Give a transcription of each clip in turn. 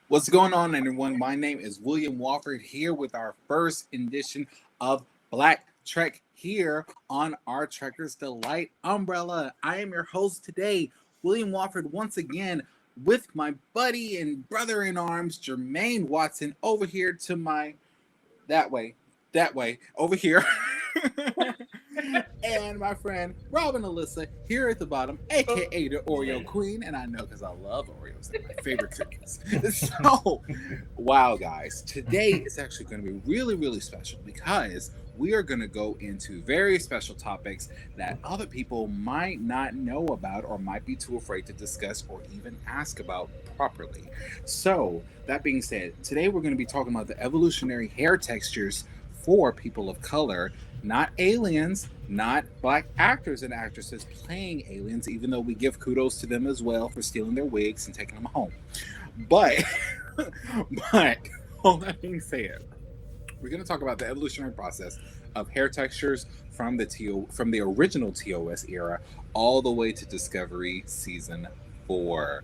What's going on, everyone? My name is William Walford here with our first edition of Black Trek here on our Trekkers Delight umbrella. I am your host today, William Walford, once again with my buddy and brother in arms, Jermaine Watson, over here to my that way, over here. And my friend Robin Alyssa here at the bottom, aka the Oreo Queen. And I know because I love Oreos, they're my favorite cookies. So, wow, guys, today is actually going to be really, really special because we are going to go into very special topics that other people might not know about or might be too afraid to discuss or even ask about properly. So, that being said, today we're going to be talking about the evolutionary hair textures for people of color, not aliens, not black actors and actresses playing aliens, even though we give kudos to them as well for stealing their wigs and taking them home. But, but, all that being said, we're going to talk about the evolutionary process of hair textures from from the original TOS era all the way to Discovery season 4.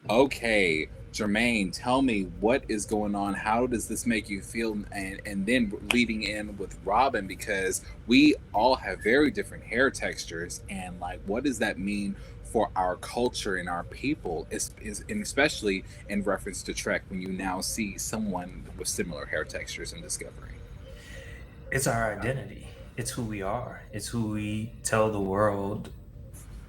Okay, Jermaine, tell me what is going on. How does this make you feel? And then leading in with Robin, because we all have very different hair textures, and like, what does that mean for our culture and our people? And especially in reference to Trek, when you now see someone with similar hair textures in Discovery. It's our identity. It's who we are. It's who we tell the world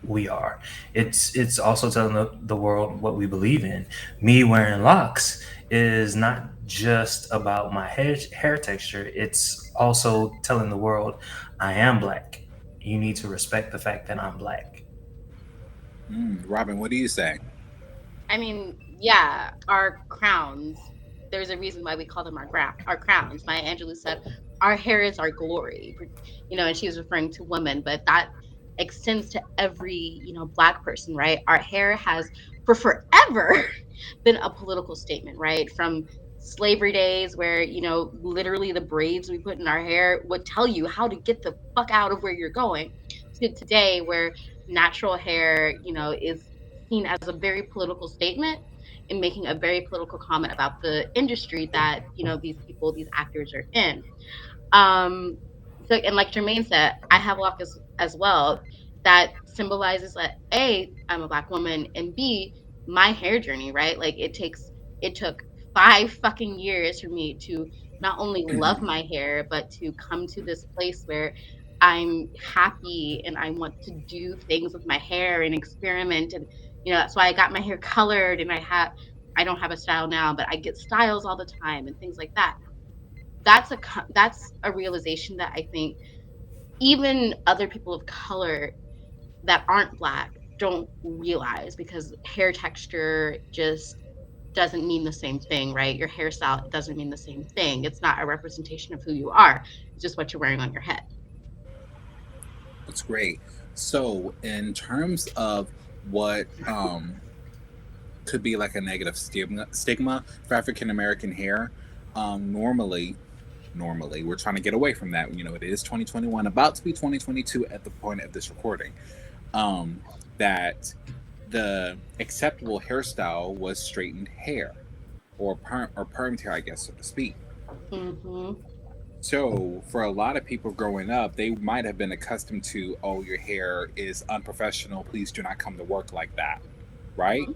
we are. It's also telling the world what we believe in. Me wearing locks is not just about my hair texture. It's also telling the world I am black. You need to respect the fact that I'm black. Robin, what do you say? I mean, yeah, our crowns. There's a reason why we call them our crowns. Maya Angelou said, "Our hair is our glory." And she was referring to women, but that extends to every black person, right? Our hair has for forever been a political statement, right? From slavery days, where literally the braids we put in our hair would tell you how to get the fuck out of where you're going, to today, where natural hair, is seen as a very political statement and making a very political comment about the industry that these actors are in. um so, and like Jermaine said, I have a lock as well, that symbolizes that A, I'm a black woman, and B, my hair journey, right? Like it took 5 fucking years for me to not only love my hair, but to come to this place where I'm happy and I want to do things with my hair and experiment. And that's why I got my hair colored, and I don't have a style now, but I get styles all the time and things like that. That's a realization that I think even other people of color that aren't black don't realize, because hair texture just doesn't mean the same thing, right? Your hairstyle doesn't mean the same thing. It's not a representation of who you are. It's just what you're wearing on your head. That's great. So, in terms of what could be like a negative stigma for African American hair, normally, we're trying to get away from that. It is 2021, about to be 2022 at the point of this recording. That the acceptable hairstyle was straightened hair, or permed hair, I guess, so to speak. Hmm. So, for a lot of people growing up, they might have been accustomed to, oh, your hair is unprofessional. Please do not come to work like that. Right?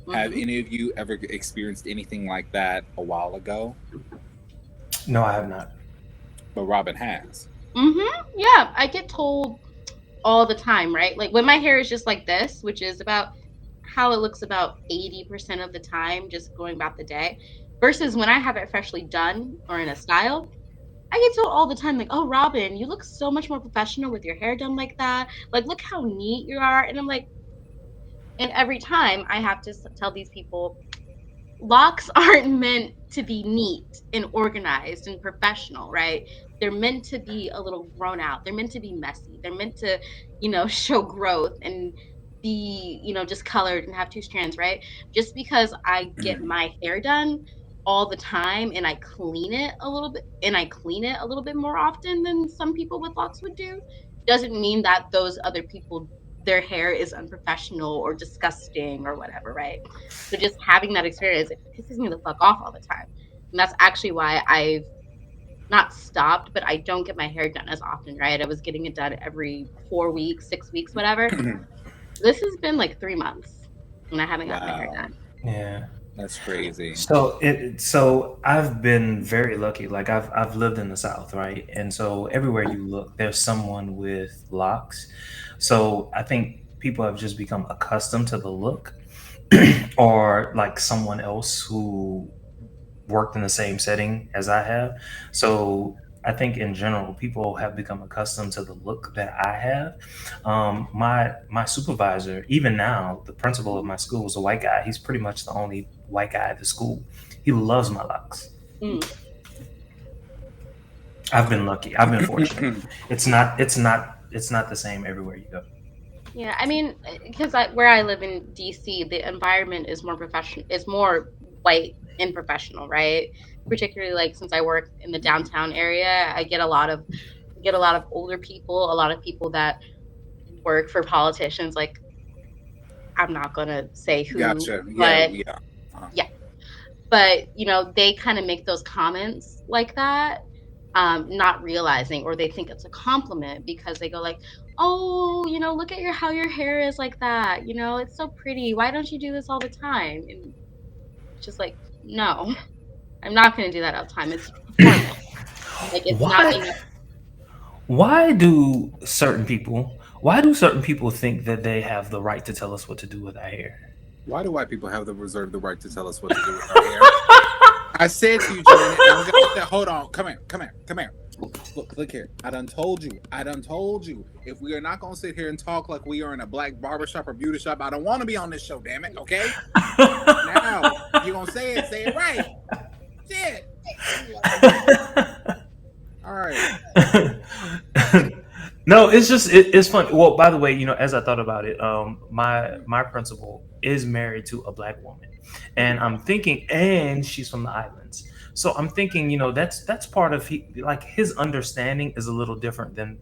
Hmm. Have Hmm. any of you ever experienced anything like that a while ago? No, I have not. But Robin has. Yeah, I get told all the time, right? Like when my hair is just like this, which is about how it looks about 80% of the time, just going about the day, versus when I have it freshly done or in a style. I get told all the time, like, "Oh, Robin, you look so much more professional with your hair done like that. Like, look how neat you are." And I'm like, and every time I have to tell these people, locks aren't meant to be neat and organized and professional, right? They're meant to be a little grown out. They're meant to be messy. They're meant to, show growth and be, discolored and have two strands, right? Just because I get my hair done all the time and I clean it a little bit more often than some people with locks would do, doesn't mean that those other people their hair is unprofessional or disgusting or whatever, right? So just having that experience, it pisses me the fuck off all the time. And that's actually why I've not stopped, but I don't get my hair done as often, right? I was getting it done every 4 weeks, 6 weeks, whatever. This has been like 3 months and I haven't got my hair Wow. done. Yeah. That's crazy. So I've been very lucky. Like I've lived in the South, right? And so everywhere you look, there's someone with locks. So I think people have just become accustomed to the look, or like someone else who worked in the same setting as I have. So I think in general, people have become accustomed to the look that I have. My supervisor, even now, the principal of my school is a white guy. He's pretty much the only white guy at the school. He loves my locks. Mm. I've been lucky. I've been fortunate. It's not. It's not the same everywhere you go. Yeah, I mean, because where I live in DC, the environment is more professional. It's more white and professional, right? Particularly like since I work in the downtown area, I get a lot of older people, a lot of people that work for politicians. Like I'm not gonna say who, Gotcha. Yeah, but yeah. yeah, but they kind of make those comments like that, not realizing, or they think it's a compliment because they go like, oh, look at how your hair is like that, it's so pretty, why don't you do this all the time? And it's just like, no, I'm not going to do that all the time. It's performance. Like it's not Why? enough. Why do certain people think that they have the right to tell us what to do with our hair? Why do white people have the right to tell us what to do with our hair? I said to you, Janet, hold on, come here. Look here. I done told you. If we are not gonna sit here and talk like we are in a black barbershop or beauty shop, I don't want to be on this show. Damn it, okay? Now you gonna say it right. Shit. All right. No, it's just it's fun. Well, by the way, as I thought about it, my principal is married to a black woman, and I'm thinking, and she's from the islands. So I'm thinking, that's part of his understanding is a little different than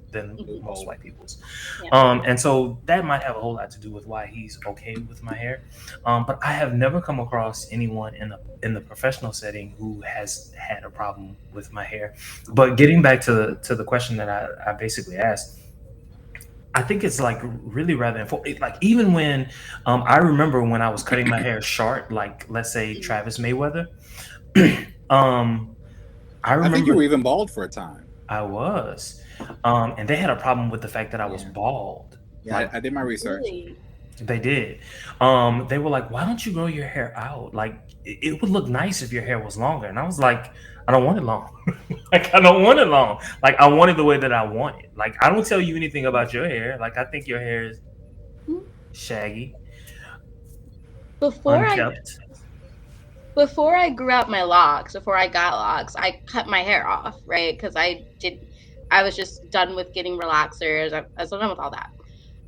most white people's, Yeah. and so that might have a whole lot to do with why he's okay with my hair. But I have never come across anyone in the professional setting who has had a problem with my hair. But getting back to the question that I basically asked, I think it's like really rather important. Like even when I remember when I was cutting my hair short, like let's say Travis Mayweather. I I think you remember were even bald for a time. I was, and they had a problem with the fact that I was bald. Yeah, Like I did my research. Really? they did. They were like, "Why don't you grow your hair out? Like it would look nice if your hair was longer." And I was like, "I don't want it long. Like I don't want it long. Like I want it the way that I want it. Like I don't tell you anything about your hair. Like I think your hair is shaggy, Before I unkept." before I grew out my locks, before I got locks, I cut my hair off, right? Because I was just done with getting relaxers. I was done with all that.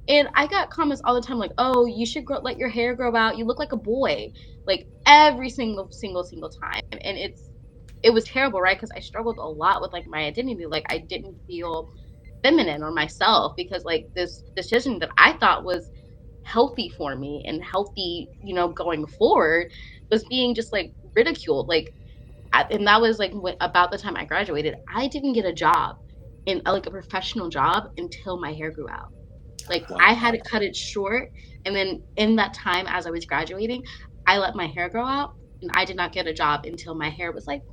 And I got comments all the time like, "Oh, you should let your hair grow out. You look like a boy." Like every single time. And it was terrible, right? Because I struggled a lot with like my identity. Like I didn't feel feminine or myself because like this decision that I thought was healthy for me and healthy, going forward was being just like ridiculed. Like, and that was like about the time I graduated. I didn't get a job in like a professional job until my hair grew out. Like Wow. I had to cut it short, and then in that time as I was graduating, I let my hair grow out, and I did not get a job until my hair was like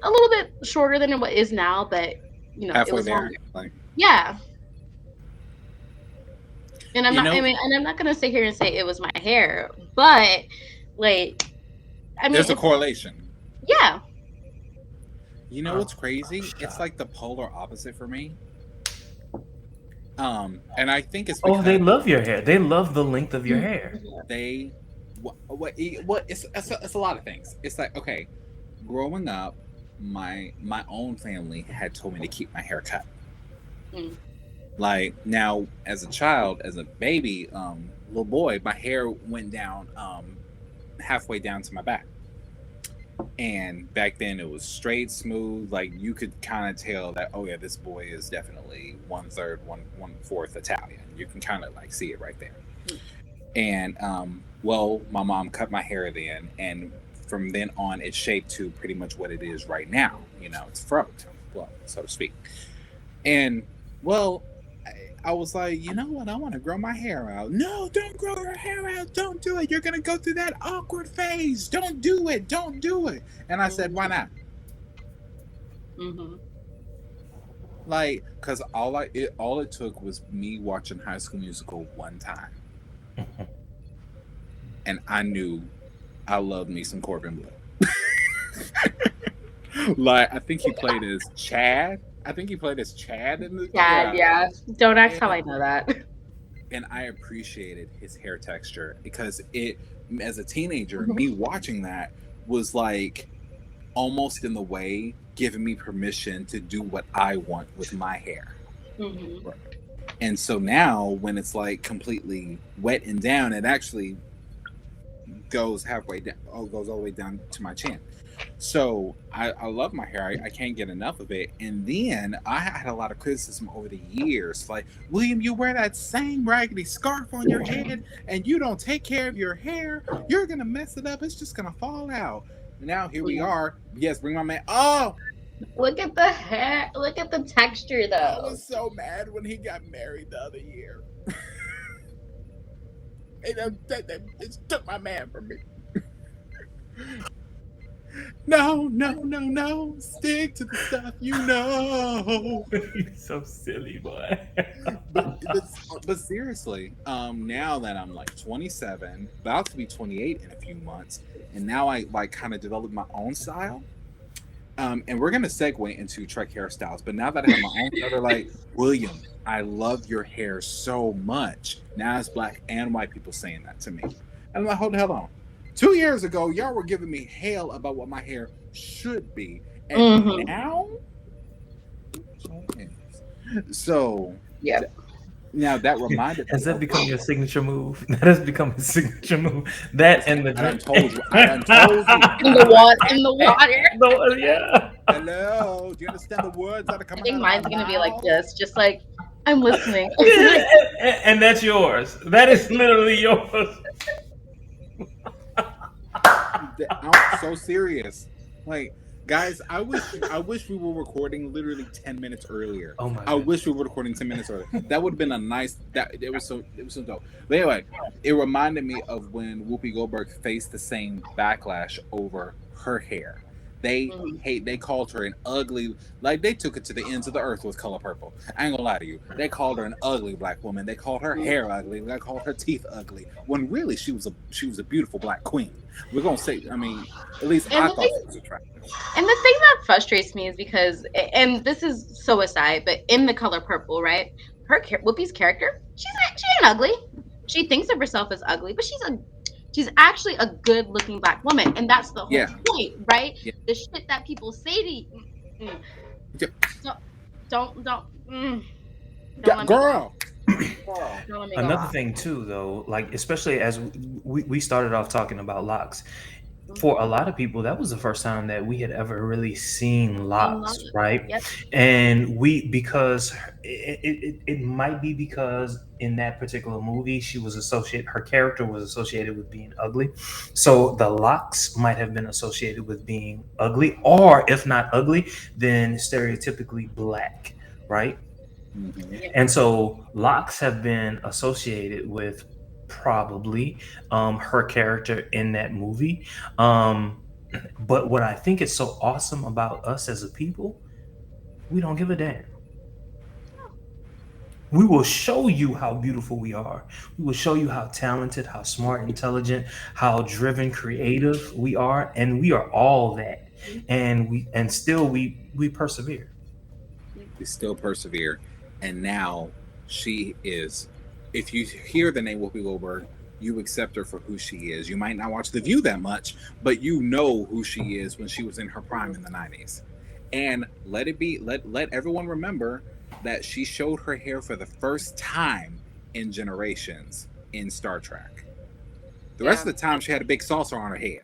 a little bit shorter than it is now, but it Halfway was there. longer. Like, Yeah. And I'm You not. know- I mean, and I'm not gonna sit here and say it was my hair, but like, I mean, there's a correlation. yeah. You know what's crazy? It's like the polar opposite for me. And I think it's because Oh, they love your hair. They love the length of your hair. they what it's a lot of things. It's like, okay, growing up, my own family had told me to keep my hair cut. Mm. Like now, as a child, as a baby, little boy, my hair went down halfway down to my back. And back then it was straight, smooth. Like you could kind of tell that, oh yeah, this boy is definitely 1/3, 1/4 Italian. You can kind of like see it right there. And well, my mom cut my hair then, and from then on, it's shaped to pretty much what it is right now. You know, it's fro, well, so to speak. And well, I was like, you know what? I want to grow my hair out. No, don't grow your hair out. Don't do it. You're gonna go through that awkward phase. Don't do it. Don't do it. And I said, why not? Mm-hmm. Like, cause all it took was me watching High School Musical one time, and I knew I loved me some Corbin Bleu. Like, I think he played as Chad. I think he played as Chad in the Yeah. Don't ask And, how I know that. and I appreciated his hair texture because as a teenager, me watching that was like almost in the way giving me permission to do what I want with my hair. Mm-hmm. And so now when it's like completely wet and down, it actually goes halfway down, goes all the way down to my chin. So I love my hair. I can't get enough of it. And then I had a lot of criticism over the years. Like, William, you wear that same raggedy scarf on your head and you don't take care of your hair. You're going to mess it up. It's just going to fall out. Now here we are. Yes, bring my man. Oh, Look at the hair. Look at the texture, I though. was so mad when he got married the other year. It took my man from me. No. Stick to the stuff you know. You're so silly, boy. But seriously, now that I'm like 27, about to be 28 in a few months, and now I like kind of developed my own style. And we're gonna segue into Trek hairstyles. But now that I have my own style, they're like, William, I love your hair so much. Now it's black and white people saying that to me. And I'm like, hold the hell on. 2 years ago, y'all were giving me hell about what my hair should be. And now? So, Yeah. now that reminded me. Has that become your signature move? That has become a signature move. That and the I done told you. I done told you. In the water. No, yeah. Hello. Do you understand the words that are I coming think out mine's of my gonna be like mouth? this, just like I'm listening. And that's yours. That is literally yours. I'm so serious. Like, guys, I wish we were recording literally 10 minutes earlier. Oh my I God. wish we were recording 10 minutes earlier. That would have been a nice it was so dope. But anyway, it reminded me of when Whoopi Goldberg faced the same backlash over her hair. They called her an ugly, like they took it to the ends of the earth with Color Purple. I ain't gonna lie to you. They called her an ugly black woman. They called her hair ugly. They called her teeth ugly. When really she was a beautiful black queen. We're gonna say, I mean, at least I thought she was attractive. And the thing that frustrates me is because, and this is so aside, but in The Color Purple, right? Whoopi's character, she ain't ugly. She thinks of herself as ugly, but she's actually a good-looking black woman, and that's the whole point, right? Yeah. The shit that people say to you, don't let me Girl. Don't let me go Another off. thing too, though, like especially as we started off talking about locks. For a lot of people, that was the first time that we had ever really seen locks, right? Yep. And because it might be because in that particular movie, her character was associated with being ugly. So the locks might have been associated with being ugly, or if not ugly, then stereotypically black, right? Mm-hmm. And so locks have been associated with probably her character in that movie. But what I think is so awesome about us as a people, we don't give a damn. We will show you how beautiful we are. We will show you how talented, how smart, intelligent, how driven, creative we are, and we are all that. And still we persevere. We still persevere. And now she is, if you hear the name Whoopi Goldberg, you accept her for who she is. You might not watch The View that much, but you know who she is when she was in her prime in the 90s. And let everyone remember that she showed her hair for the first time in Generations in Star Trek. The rest of the time she had a big saucer on her head.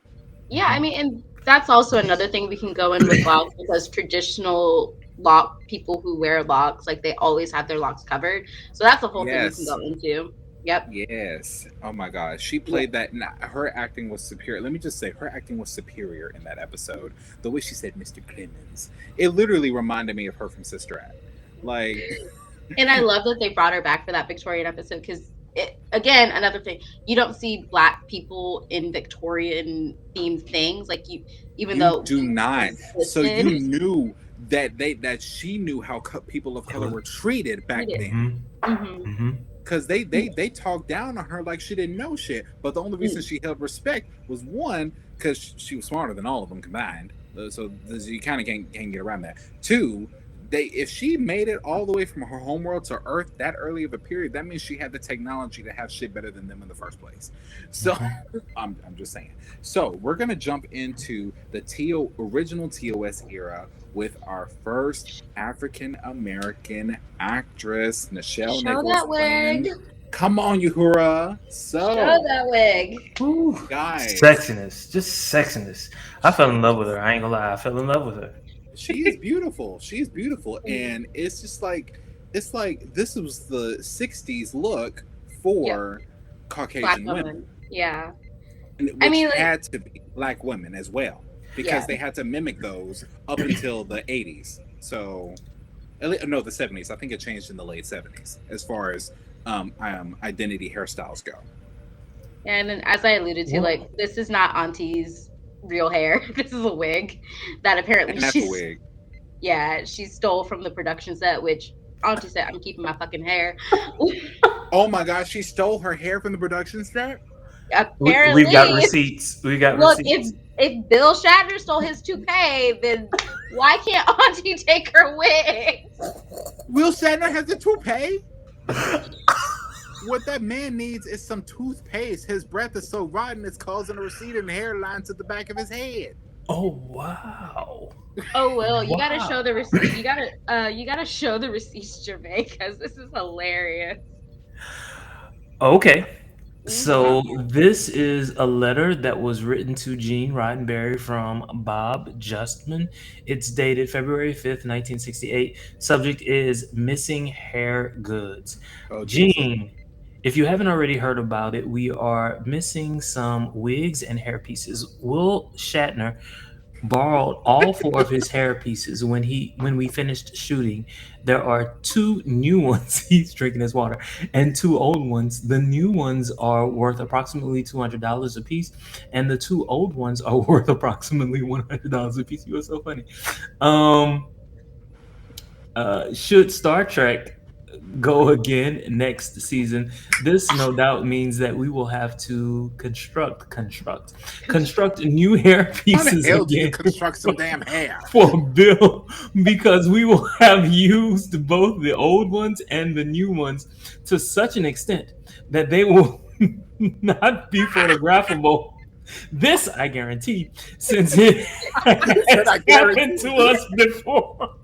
Yeah, I mean, and That's also another thing we can go in with locks, because traditional lock people who wear locks, like they always have their locks covered. So that's a whole thing we can Yes. go into. Yep. Yes. Oh my gosh. She Yeah. played that. Her acting was superior. Let me just say, her acting was superior in that episode. The way she said Mr. Clemens. It literally reminded me of her from Sister Act. Like, And I love that they brought her back for that Victorian episode, because again, another thing, you don't see black people in Victorian themed things, like you, even you though do it not. So existed. you knew that she knew how people of It color was. were treated back Treated. then. Mm-hmm. Because they talked down on her like she didn't know shit. But the only reason she held respect was, one, because she was smarter than all of them combined. So you kind of can't get around that. Two, if she made it all the way from her homeworld to Earth that early of a period, that means she had the technology to have shit better than them in the first place. So I'm just saying. So we're gonna jump into the original TOS era with our first African American actress, Nichelle Show Nichols, that wig. Come on, Uhura. Show So, that wig. Ooh, guys, sexiness, just sexiness. I fell in love with her. I ain't gonna lie, I fell in love with her. she is beautiful. She's beautiful, and it's just like this was the '60s look for Black Caucasian women. woman. Yeah. Which I mean, like, had to be black women as well, because they had to mimic those up until the 80s. So, no, the 70s. I think it changed in the late 70s as far as identity hairstyles go. and then, as I alluded to, like, this is not Auntie's real hair. This is a wig that apparently And that's a wig. Yeah, she stole from the production set, which Auntie said, "I'm keeping my fucking hair." Oh my gosh, she stole her hair from the production set? Apparently, We've got receipts. We got look, receipts. if Bill Shatner stole his toupee, then why can't Auntie take her wig? Will Shatner has a toupee? What that man needs is some toothpaste. His breath is so rotten it's causing a receding hairline to the back of his head. Oh wow. Oh well, you Wow. gotta show the receipt. You gotta show the receipts, Jermaine, because this is hilarious. Okay. So this is a letter that was written to Gene Roddenberry from Bob Justman. It's dated February 5th, 1968. Subject is missing hair goods. Oh, Gene, if you haven't already heard about it, we are missing some wigs and hair pieces. Will Shatner borrowed all four of his hair pieces when we finished shooting. There are two new ones. He's drinking his water, and two old ones. The new ones are worth approximately $200 a piece, and the two old ones are worth approximately $100 a piece. You are so funny. Should Star Trek go again next season, this no doubt means that we will have to construct new hair How the pieces hell do you again construct some damn hair? for Bill, because we will have used both the old ones and the new ones to such an extent that they will not be photographable. This I guarantee, since it has I happened guarantee. to us before.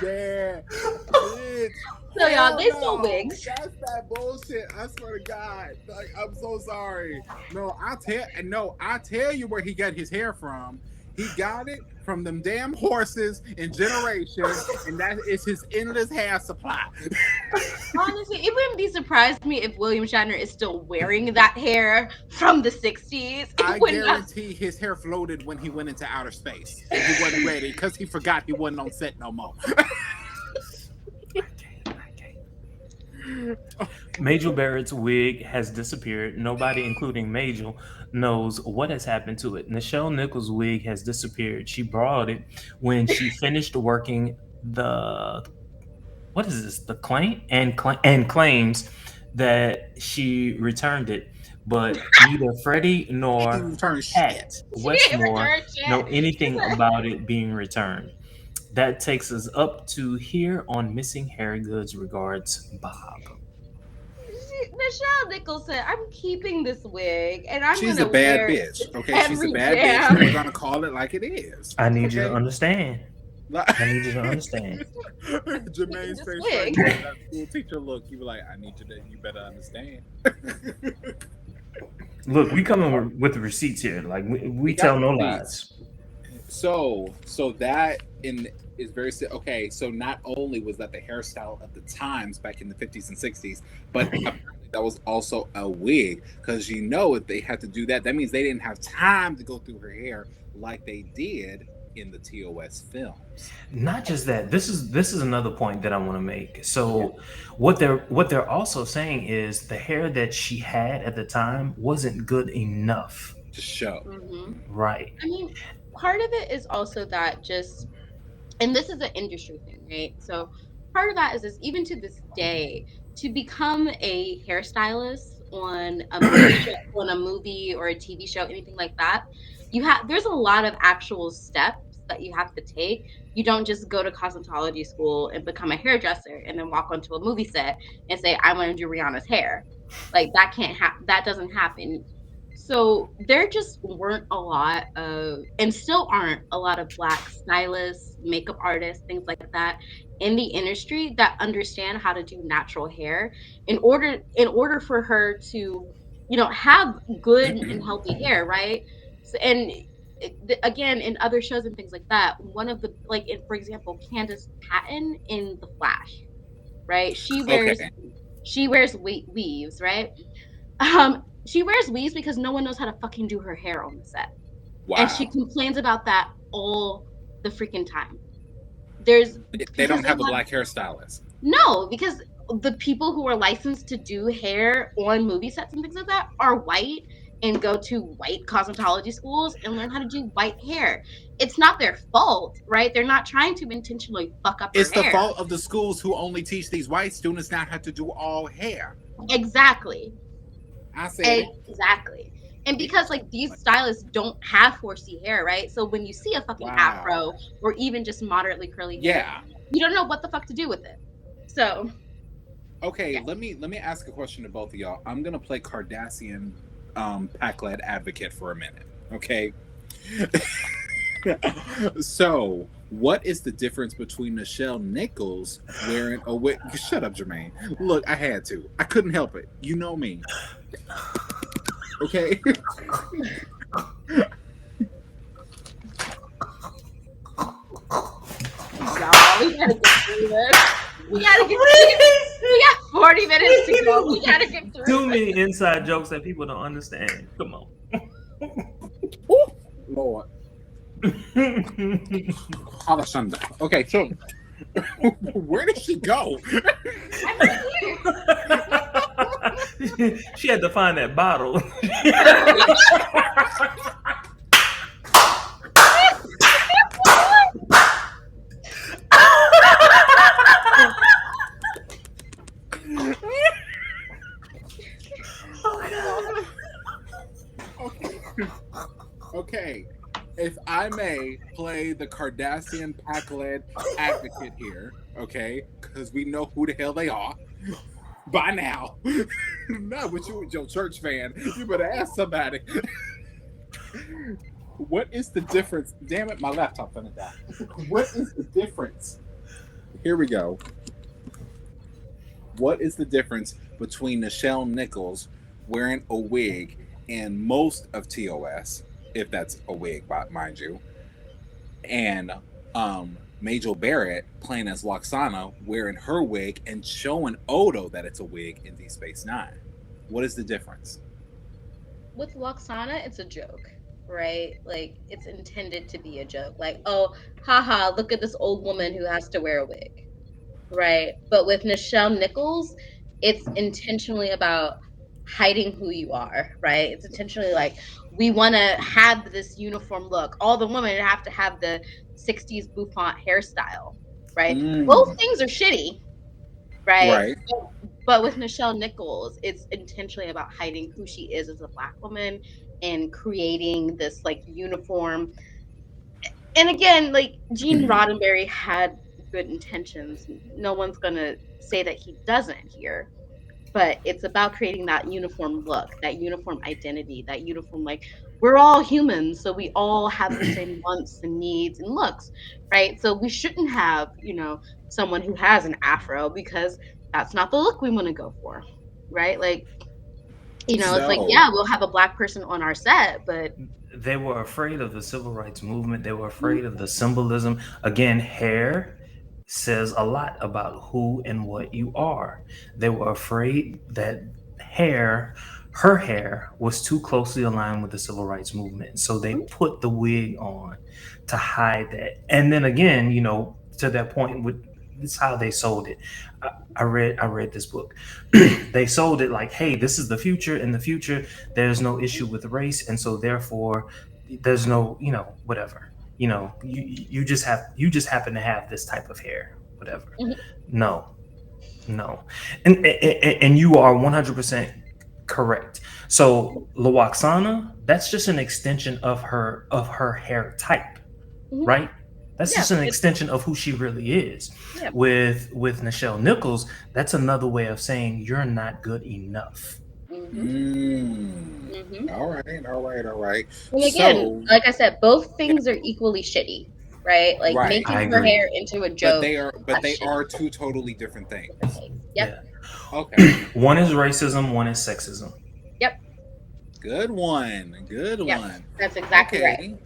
Damn, bitch. So y'all, they Hell stole no. wigs. That's that bullshit. I swear to God. Like, I'm so sorry. No, I tell you where he got his hair from. He got it from them damn horses in generations, and that is his endless hair supply. Honestly, it wouldn't be surprised me if William Shatner is still wearing that hair from the 60s. I guarantee his hair floated when he went into outer space. And he wasn't ready because he forgot he wasn't on set no more. Majel Barrett's wig has disappeared. Nobody, including Majel, knows what has happened to it. Nichelle Nichols' wig has disappeared. She borrowed it when she finished working the claim and claims that she returned it. But neither Freddie nor Pat Westmore know anything about it being returned. That takes us up to here on Missing Hair Goods. Regards, Bob. Nichelle Nichols said, "I'm keeping this wig, and I'm She's gonna a bad wear bitch. it Okay, she's a bad damn- bitch, and we're gonna call it like it is. I need you to understand. I need you to understand. Jermaine's This face wig. right there, that school teacher look. You were like, you better understand. Look, we coming with the receipts here. Like we We got tell no receipts. lies. So that in is very okay. So not only was that the hairstyle of the times back in the 50s and 60s, but apparently that was also a wig, because if they had to do that, that means they didn't have time to go through her hair like they did in the TOS films. Not just that. This is another point that I want to make. Okay. So what they're also saying is the hair that she had at the time wasn't good enough. To show. Hmm. Right. I mean, part of it is also that just, and this is an industry thing, right? So part of that is even to this day, to become a hairstylist on a movie show, on a movie or a TV show, anything like that, there's a lot of actual steps that you have to take. You don't just go to cosmetology school and become a hairdresser and then walk onto a movie set and say, I want to do Rihanna's hair. Like that can't happen. That doesn't happen. So there just weren't a lot of, and still aren't a lot of Black stylists, makeup artists, things like that in the industry that understand how to do natural hair in order for her to, have good and healthy hair, right? So, and again, in other shows and things like that, one of the, like, for example, Candace Patton in The Flash, right? She wears Okay. she wears weaves, right? She wears weaves because no one knows how to fucking do her hair on the set. And she Wow. complains about that all the freaking time. There's They because don't they have a have black hairstylist. no, because the people who are licensed to do hair on movie sets and things like that are white and go to white cosmetology schools and learn how to do white hair. It's not their fault, right? They're not trying to intentionally fuck up her It's the hair. fault of the schools who only teach these white students not how to do all hair. Exactly. I said it. Exactly. And because like these stylists don't have 4C hair, right? So when you see a fucking Wow. afro or even just moderately curly hair, Yeah. you don't know what the fuck to do with it. So Okay, yeah. let me ask a question to both of y'all. I'm gonna play Cardassian Pac-Led advocate for a minute. Okay. So, what is the difference between Nichelle Nichols wearing a wig? Shut up, Jermaine. Look, I had to. I couldn't help it. You know me. Okay. Y'all, we gotta get through this. We got 40 minutes to go. We gotta get through Too this. many inside jokes that people don't understand. Come on. Ooh, Lord. Alessandra. Okay, so where did she go? I'm right here. She had to find that bottle. Okay, if I may play the Cardassian Pac-Led advocate here, okay, because we know who the hell they are by now. Not with you and your church fan. You better ask somebody. What is the difference? Damn it, my laptop's gonna die. What is the difference? Here we go. What is the difference between Nichelle Nichols wearing a wig and most of TOS, if that's a wig, mind you, and Majel Barrett playing as Loxana wearing her wig and showing Odo that it's a wig in Deep Space Nine? What is the difference? With Loxana, it's a joke, right? Like it's intended to be a joke. Like, oh, haha, look at this old woman who has to wear a wig, right? But with Nichelle Nichols, it's intentionally about hiding who you are, right? It's intentionally like we want to have this uniform look. All the women have to have the 60s bouffant hairstyle, right? Both things are shitty, right? Right. But with Nichelle Nichols, it's intentionally about hiding who she is as a Black woman and creating this like uniform. And again, like Gene Roddenberry had good intentions. No one's gonna say that he doesn't here. But it's about creating that uniform look, that uniform identity, that uniform, like, we're all humans, so we all have the same wants and needs and looks, right? So we shouldn't have, someone who has an afro because that's not the look we want to go for, right? Like, You know, it's like, So, yeah, we'll have a black person on our set, but They were afraid of the civil rights movement. They were afraid of the symbolism. Again, hair says a lot about who and what you are. They were afraid that hair, her hair, was too closely aligned with the civil rights movement. So they put the wig on to hide that. And then again, to that point, this is how they sold it. I read this book. They sold it like, hey, this is the future. In the future, there's no issue with race, and so therefore, there's no, whatever. You just happen to have this type of hair, whatever. Mhm. No, no, and you are 100% correct. So Lawaksana, that's just an extension of her hair type, Mhm. right? That's Yeah, just an extension of who she really is. yeah. With Nichelle Nichols, that's another way of saying you're not good enough. all right, all right, all right. And again, So, like I said, both things are equally shitty, right? Like right, I making her agree. hair into a but joke, they are that's two totally different different things. things. Yeah. Yep, Okay, One is racism, one is sexism. yep, good one, good yep. one. That's exactly right. Okay,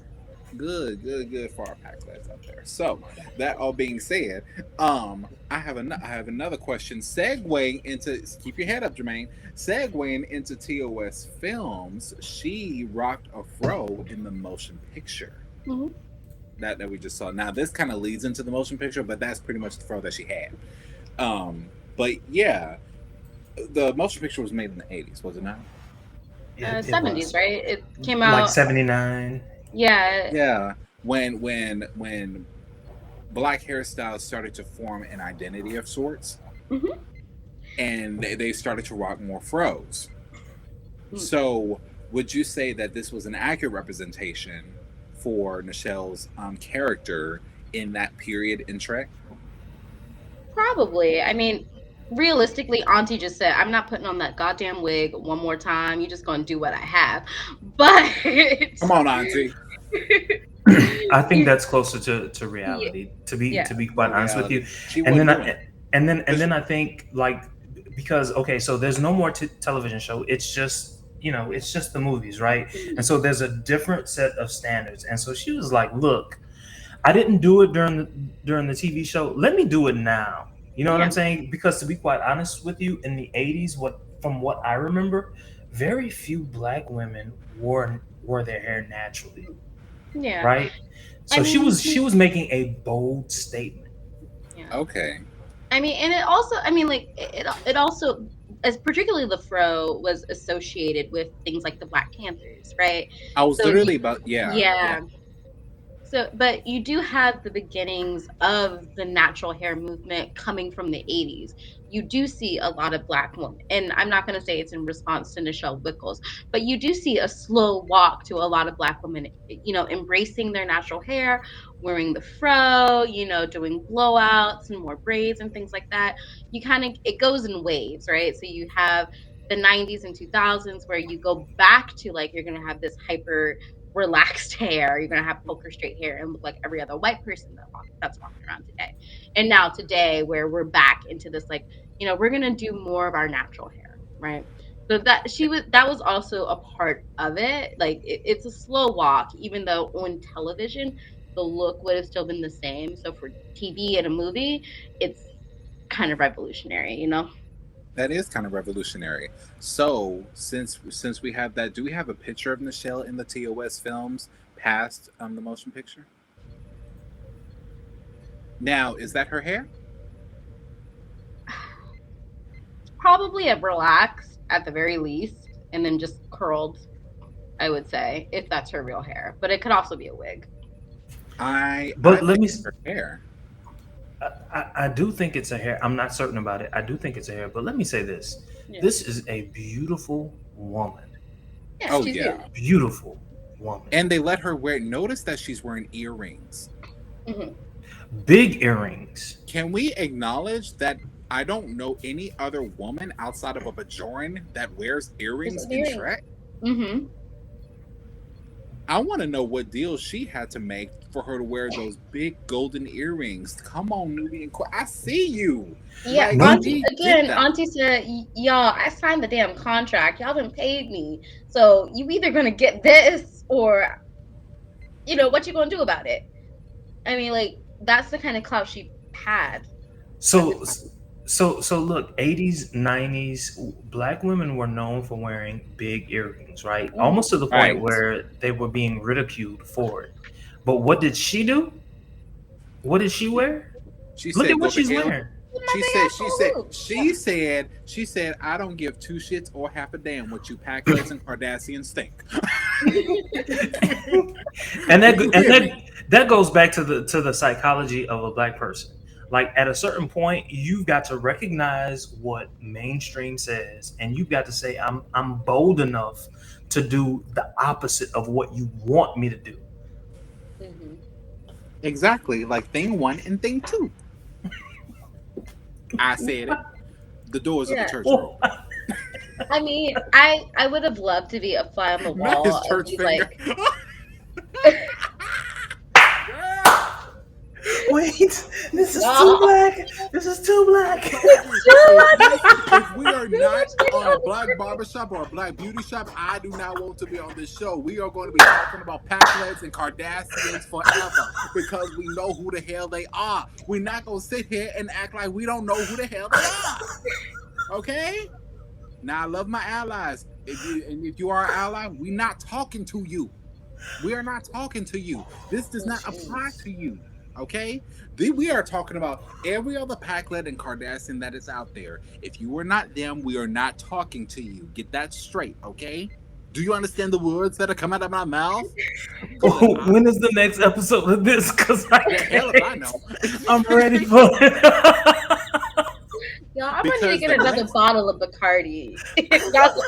good for our pack lads out there. So, that all being said, I have another question. Segueing into, keep your head up, Jermaine. Segueing into TOS films, she rocked a fro in the motion picture Mhm. that we just saw. Now, this kind of leads into the motion picture, but that's pretty much the fro that she had. But yeah, the motion picture was made in the 80s, was it not? It 70s, was right? It came like out. 79. Yeah. Yeah, when black hairstyles started to form an identity of sorts, Mhm. and they started to rock more fros. Mm. So, would you say that this was an accurate representation for Nichelle's character in that period in Trek? Probably. I mean, realistically, Auntie just said, "I'm not putting on that goddamn wig one more time. You're just gonna do what I have." But Come on, Auntie. I think you- that's closer to yeah, reality. To be More quite honest with reality. you, She and wasn't then doing I it. and 'Cause then I think, like, because okay, so there's no more television show. It's just, it's just the movies, right? And so there's a different set of standards. And so she was like, "Look, I didn't do it during the TV show. Let me do it now." You know what I'm yeah, saying? Because to be quite honest with you, in the 80s, from what I remember, very few black women wore their hair naturally, yeah. right? I So she mean, was she was making a bold statement. yeah. okay, I mean, and it also, I mean, like it also, as particularly the fro was associated with things like the Black Panthers, right? I was So literally about, yeah. yeah. So, but you do have the beginnings of the natural hair movement coming from the 80s. You do see a lot of Black women, and I'm not going to say it's in response to Nichelle Wickles, but you do see a slow walk to a lot of Black women, embracing their natural hair, wearing the fro, doing blowouts and more braids and things like that. It goes in waves, right? So you have the 90s and 2000s where you go back to, like, you're going to have this hyper relaxed hair. You're gonna have poker straight hair and look like every other white person that's walking around today. And now today, where we're back into this, like, we're gonna do more of our natural hair, right? So that was also a part of it. Like, it's a slow walk, even though on television the look would have still been the same. So for TV and a movie, it's kind of revolutionary. That is kind of revolutionary. So, since we have that, do we have a picture of Nichelle in the TOS films past the motion picture? Now, is that her hair? Probably a relaxed at the very least, and then just curled, I would say, if that's her real hair. But it could also be a wig. I But let think me. it's her hair. I do think it's a hair. I'm not certain about it. I do think it's a hair. But let me say this: Yeah. this is a beautiful woman. Yeah, Oh she's yeah, Beautiful woman. and they let her wear. Notice that she's wearing earrings. good. Big earrings. Can we acknowledge that? I don't know any other woman outside of a Bajoran that wears earrings in Shrek. Mm-hmm. I want to know what deal she had to make for her to wear those big golden earrings. Come on, Nubian Queen. I see you. Yeah, Like, Maybe. Auntie we get again. that. Auntie said, Y'all, I signed the damn contract. Y'all done paid me, so you either gonna get this or what you gonna do about it." I mean, like that's the kind of clout she had at the So time. so look, 80s, 90s, black women were known for wearing big earrings, right? Mhm. Almost to the point Right. where they were being ridiculed for it. But what did she do? What did she wear? She Look at said, what "Go to she's hell." wearing. My She big said, ass she whole said, hoop. she said, she said, "I don't give two shits or half a damn what you Packlets and Cardassians think." and Do that you and hear me? that goes back to the psychology of a black person. Like at a certain point, you've got to recognize what mainstream says, and you've got to say, I'm bold enough to do the opposite of what you want me to do. Mhm. Exactly. Like thing one and thing two. I said it. The doors of the Yeah. church are Oh, open. I mean, I would have loved to be a fly on the Not wall his of church these finger. like Girl, wait, this is too y'all. black. This is too I black. told you, if we are not Rumors getting on a on the black screen. barbershop or a black beauty shop, I do not want to be on this show. We are going to be talking about Packlets and Cardassians forever because we know who the hell they are. We're not going to sit here and act like we don't know who the hell they are. Okay? Now I love my allies. If you are an ally, we're not talking to you. We are not talking to you. This does not apply Jeez. to you. Okay? We are talking about every other Packlet and Cardassian that is out there. If you are not them, we are not talking to you. Get that straight, okay? Do you understand the words that are coming out of my mouth? Good. When is the next episode of this? Because I The hell if I can't. know. I'm ready for it. Y'all, I'm ready to Because get the another next bottle of Bacardi. Y'all,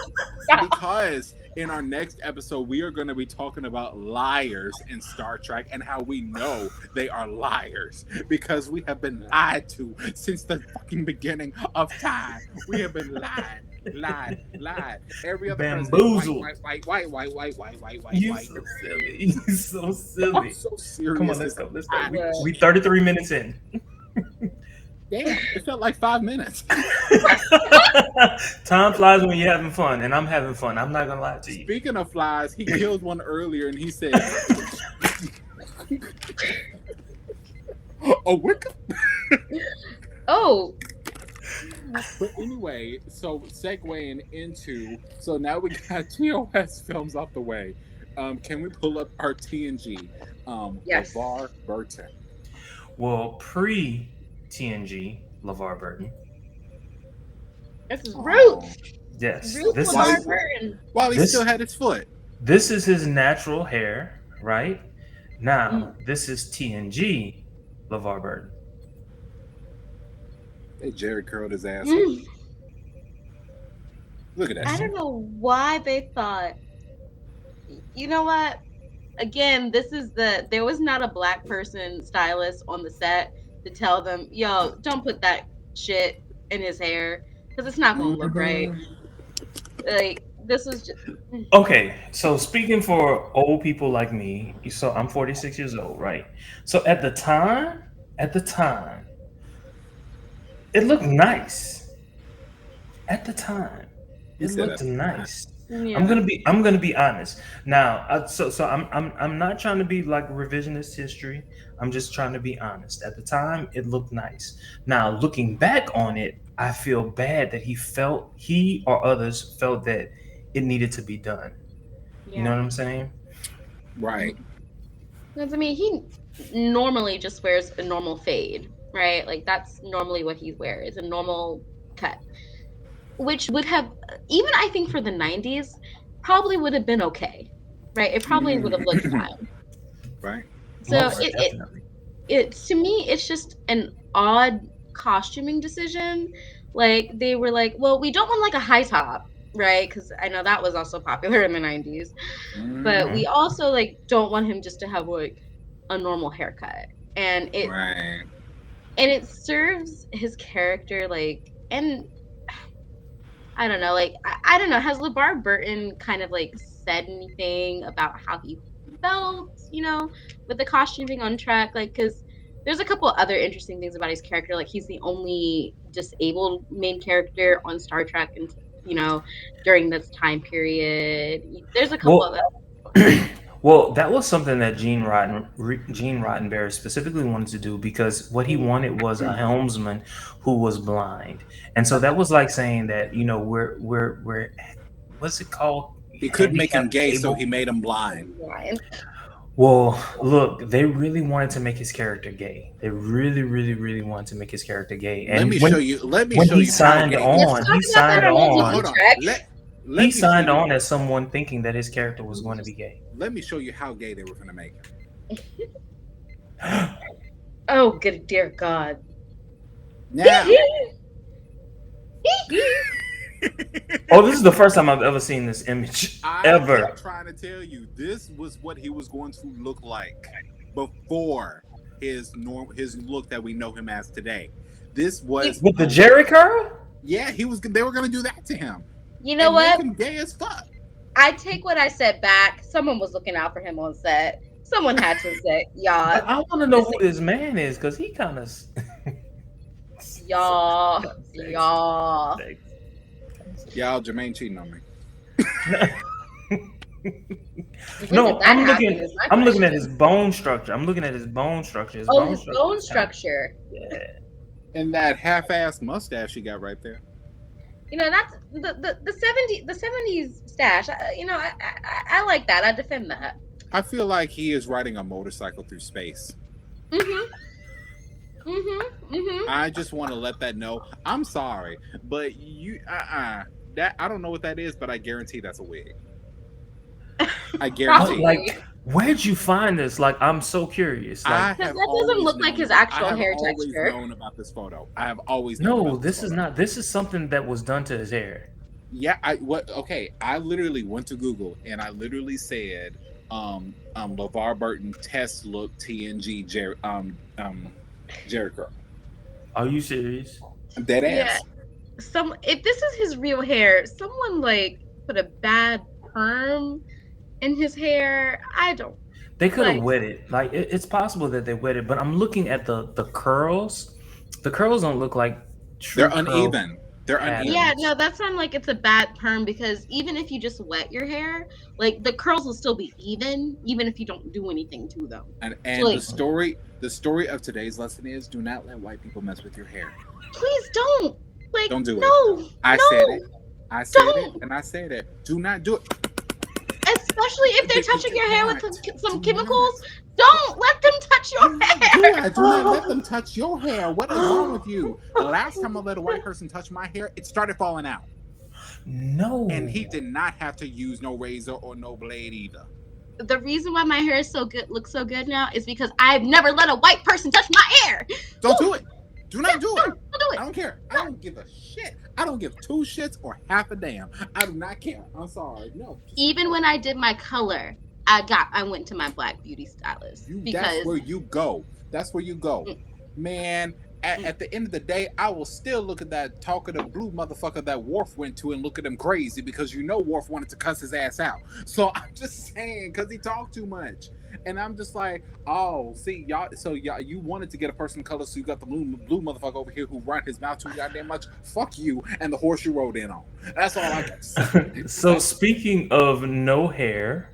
stop. because in our next episode we are going to be talking about liars in Star Trek and how we know they are liars because we have been lied to since the fucking beginning of time. We have been lied. Every other president, white, Bamboozled. white, white, white, white, white, white, white, white, You white. so silly. You so I'm silly. so Come on, serious let's this go. Let's go. time. We 33 minutes in. Damn, it felt like 5 minutes. Time flies when you're having fun, and I'm having fun. I'm not gonna lie to you. Speaking of flies, he killed one earlier and he said, "A wick." Oh, But anyway, so segueing into so now we got TOS films out the way. Can we pull up our TNG? yes. LeVar Burton. Well, pre TNG, LeVar Burton. This is Oh, Roots. Yes, Roots this while he LeVar is Burton. while he still this had his foot. this is his natural hair, right? Now, Mm. this is TNG, LeVar Burton. They Jerry curled his ass up. Mm. Look at that I shit. don't know why they thought, you know what? Again, there was not a black person stylist on the set to tell them, yo, don't put that shit in his hair because it's not gonna look right. Mhm. Like this was just Okay, so speaking for old people like me, so I'm 46 years old, right? So at the time, it looked nice. At the time, He it said looked at the time. nice. yeah. I'm gonna be honest. Now, I'm not trying to be like revisionist history. I'm just trying to be honest. At the time, it looked nice. Now, looking back on it, I feel bad that he or others felt that it needed to be done. You know Yeah. what I'm saying? Right. Because I mean, he normally just wears a normal fade, right? Like that's normally what he wears, a normal cut, which would have even I think for the '90s probably would have been okay, right? It probably would have looked Mhm. fine. Right. So Most it, it definitely. it to me it's just an odd costuming decision. Like they were like, well, we don't want like a high top, right? Because I know that was also popular in the '90s, but Mhm. we also like don't want him just to have like a normal haircut, and Right. it serves his character like and I don't know like I don't know has LeVar Burton kind of like said anything about how he felt, with the costuming on track, like, because there's a couple other interesting things about his character. Like, he's the only disabled main character on Star Trek, and during this time period, there's a couple of Well, that was something that Gene Roddenberry specifically wanted to do, because what he wanted was a helmsman who was blind, and so that was like saying that we're what's it called? He could make him gay, Handicap so able? he made him blind. Well, look, they really wanted to make his character gay. They really, really, really wanted to make his character gay. And Let me show you. When he signed on, he signed on. Hold on. He signed on as someone thinking that his character was going to be gay. Let me show you how gay they were going to make him. Oh, good dear God! Now. Oh, this is the first time I've ever seen this image. I'm trying to tell you, this was what he was going to look like before his look that we know him as today. This was with the Jerry curl. Yeah, they were going to do that to him. You know what? Make him gay as fuck. I take what I said back. Someone was looking out for him on set. Someone had to say, y'all. I want to know who this man is, because he kind of. Y'all, Jermaine cheating on me. No, I'm looking at his bone structure. His bone structure. Yeah. And that half-assed mustache he got right there. That's the 70s stash. I like that. I defend that. I feel like he is riding a motorcycle through space. I just want to let that know. I'm sorry, but that I don't know what that is, but I guarantee that's a wig. I guarantee. Like, where'd you find this? Like, I'm so curious. Like, that doesn't look like his actual hair texture. I've always known about this photo. I have always known. No, this is not. This is something that was done to his hair. Yeah, I literally went to Google and I literally said LeVar Burton test look TNG Jerry curl. Are you serious? Dead ass. Yeah. If this is his real hair, someone put a bad perm in his hair. I don't. They could have wetted. Like, it's possible that they wetted, but I'm looking at the curls. The curls don't look like true. They're uneven. They're uneven. Yeah, no, that sounds like it's a bad perm, because even if you just wet your hair, the curls will still be even if you don't do anything to them. And the story of today's lesson is: do not let white people mess with your hair. Please don't. Don't do it. I said it. I said it, and I said it. Do not do it. Especially if they're touching your hair with some chemicals. Don't let them touch your hair. Yeah, do not let them touch your hair. What is wrong with you? The last time I let a white person touch my hair, it started falling out. No. And he did not have to use no razor or no blade either. The reason why my hair is looks so good now is because I've never let a white person touch my hair. Don't do it. Do not do it. Don't do it. I don't care. I don't give a shit. I don't give two shits or half a damn. I do not care. I'm sorry. No. Even when I did my color, I went to my black beauty stylist. That's where you go. That's where you go. Man, at the end of the day, I will still look at that talkative blue motherfucker that Worf went to and look at him crazy, because Worf wanted to cuss his ass out. So I'm just saying, because he talked too much. And I'm just like, oh, see, y'all, you wanted to get a person of color, so you got the blue motherfucker over here who run his mouth too goddamn much. Fuck you and the horse you rode in on. That's all I got to say. So speaking of no hair.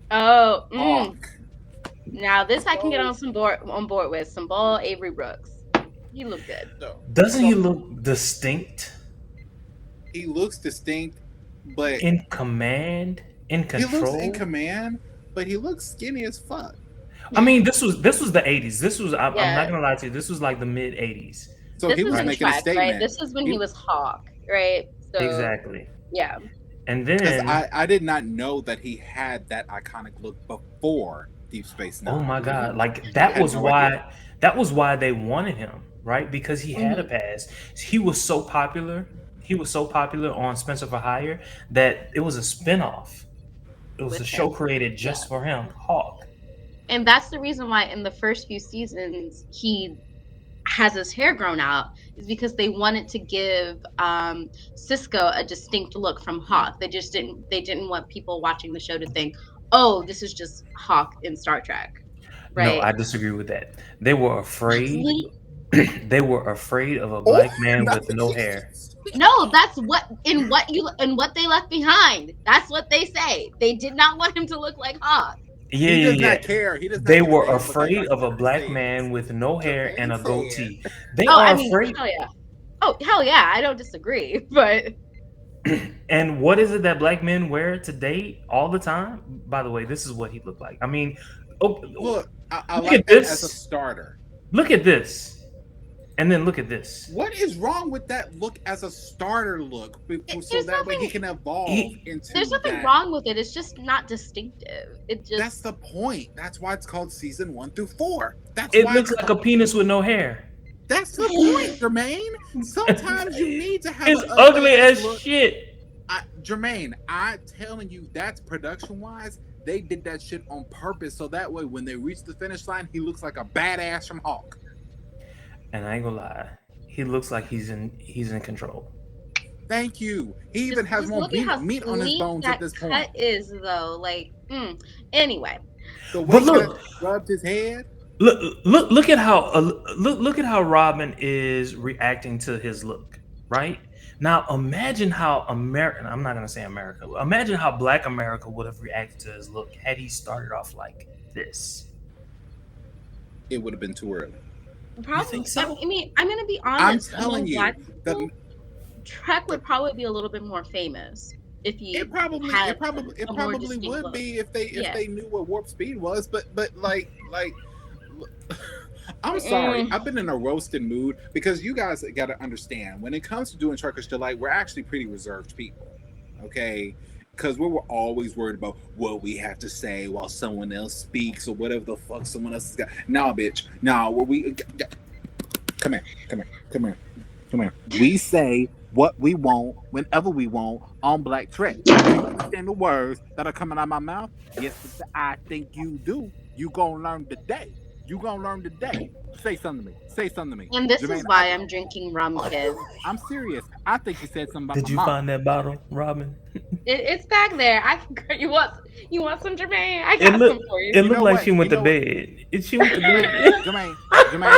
Now this I can get on board with. Some bald Avery Brooks. He look good. Doesn't he look distinct? He looks distinct, but in command, in control. He looks in command, but he looks skinny as fuck. I mean, this was the 80s. This was I'm not gonna lie to you. This was like the mid 80s. So he was making a statement. Right? This is when he was Hawk, right? So, exactly. Yeah. And then I did not know that he had that iconic look before Deep Space Nine. Oh my God! Like that was why they wanted him, right? Because he had a past. He was so popular. He was so popular on Spencer for Hire that it was a spinoff. It was a show created just for him, Hawk. And that's the reason why in the first few seasons he has his hair grown out, is because they wanted to give Cisco a distinct look from Hawk. They didn't want people watching the show to think, oh, this is just Hawk in Star Trek, No, right? I disagree with that. They were afraid. Actually, They were afraid of a Oh, black man no. with no hair. no, that's what they left behind. That's what they say. They did not want him to look like Hawk. Yeah, He does yeah, not yeah. care. He does not They give a were damn what that afraid black of a person black says. man with no hair and Jermaine a said, goatee. They Oh, I are mean, afraid. hell yeah. Oh, hell yeah. I don't disagree, but And what is it that black men wear today all the time? By the way, this is what he looked like. I mean, oh, look, I look like at that as a this. starter. Look at this. And then look at this. What is wrong with that look as a starter look? So there's that way he nothing. can evolve He- into There's nothing that. wrong with it. It's just not distinctive. It just That's the point. That's why it's called season 1 through 4. That's It why looks like a penis with no hair. That's the point, Jermaine. Sometimes you need to have It's an ugly as look. shit. Jermaine, I'm telling you, that's production wise. They did that shit on purpose so that way when they reach the finish line, he looks like a badass from Hawk. And I ain't gonna lie, he looks like he's in control. Thank you. He even has just more look at how meat on his sleek bones that at this cut point. is though. Like, anyway. The way But he look, rubbed his head. look at how look at how Robin is reacting to his look. Right now, imagine how American. I'm not gonna say America. Imagine how Black America would have reacted to his look had he started off like this. It would have been too early. Probably. think so? I mean, I'm gonna be I'm honest. telling you, Trek would probably be a little bit more famous if he it probably had it a more probably distinct would look. be if they knew what warp speed was. But like I'm sorry, I've been in a roasted mood because you guys got to understand when it comes to doing Truckers Delight, we're actually pretty reserved people, okay? Because we were always worried about what we have to say while someone else speaks or whatever the fuck someone else has got. Nah, bitch. Nah, come here. We say what we want whenever we want on Black Trek. Do you understand the words that are coming out of my mouth? Yes, I think you do. You gonna learn today. Say something to me. And this Jermaine, is why I'm drinking rum, kids. I'm serious. I think you said something about Did my you mom. find that bottle, Robin? It's back there. You want some, Jermaine? I got some for you. It looked like what? she went You to know bed. She went to bed. Jermaine,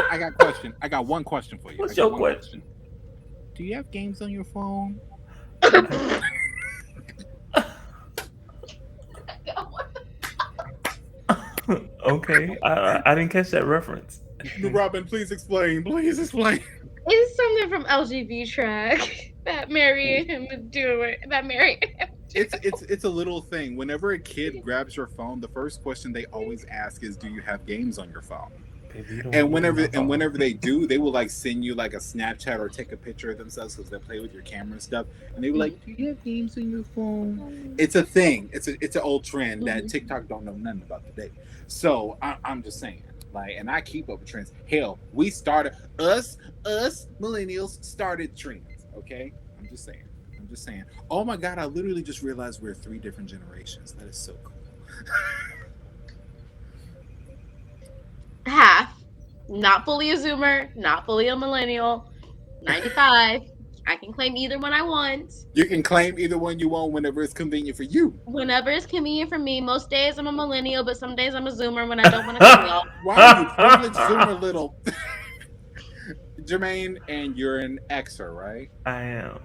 I got a question. I got one question for you. What's your question? Do you have games on your phone? Okay, I didn't catch that reference. Robin, please explain. It's something from LGB track that Mary him to do it. That Mary. It's a little thing. Whenever a kid grabs your phone, the first question they always ask is, "Do you have games on your phone?" Baby, And whenever they do, they will like send you like a Snapchat or take a picture of themselves because they play with your camera and stuff. And they were like, "Do you have games on your phone?" It's a thing. It's an old trend that TikTok don't know nothing about today. So I'm just saying, like, and I keep up with trends. Hell, we started us millennials started trends. Okay, I'm just saying. Oh my god, I literally just realized we're 3 different generations. That is so cool. Half. Not fully a Zoomer, not fully a millennial. 95. I can claim either one I want. You can claim either one you want whenever it's convenient for you. Whenever it's convenient for me. Most days I'm a millennial, but some days I'm a Zoomer when I don't want to come y'all. Why are you privileged Zoomer little? Jermaine, and you're an Xer, right? I am.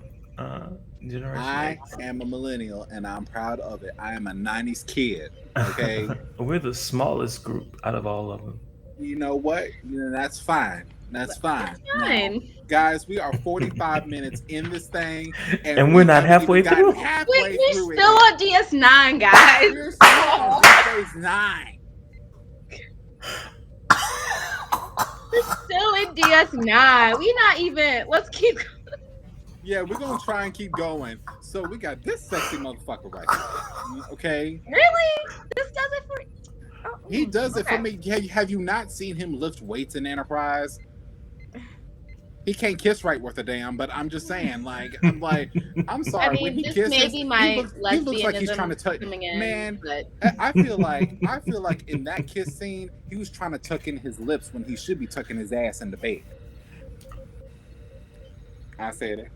Generation I X. am a millennial, and I'm proud of it. I am a 90s kid, okay? We're the smallest group out of all of them. You know what? That's fine. That's fine. Fine. Now, guys, we are 45 minutes in this thing, And we're not halfway through? Halfway We're through still on DS9, guys. We're still on phase 9. We're still in DS9. We not even. Let's keep. Yeah, we're gonna try and keep going. So we got this sexy motherfucker right here. Okay? Really? This does it for. Oh, He does it okay. for me. Have you not seen him lift weights in Enterprise? He can't kiss right worth a damn, but I'm just saying, I'm sorry. I mean, when he this kisses, may be my he looks like he's trying to touch. coming in, Man, but I feel like in that kiss scene, he was trying to tuck in his lips when he should be tucking his ass in the bed. I said it.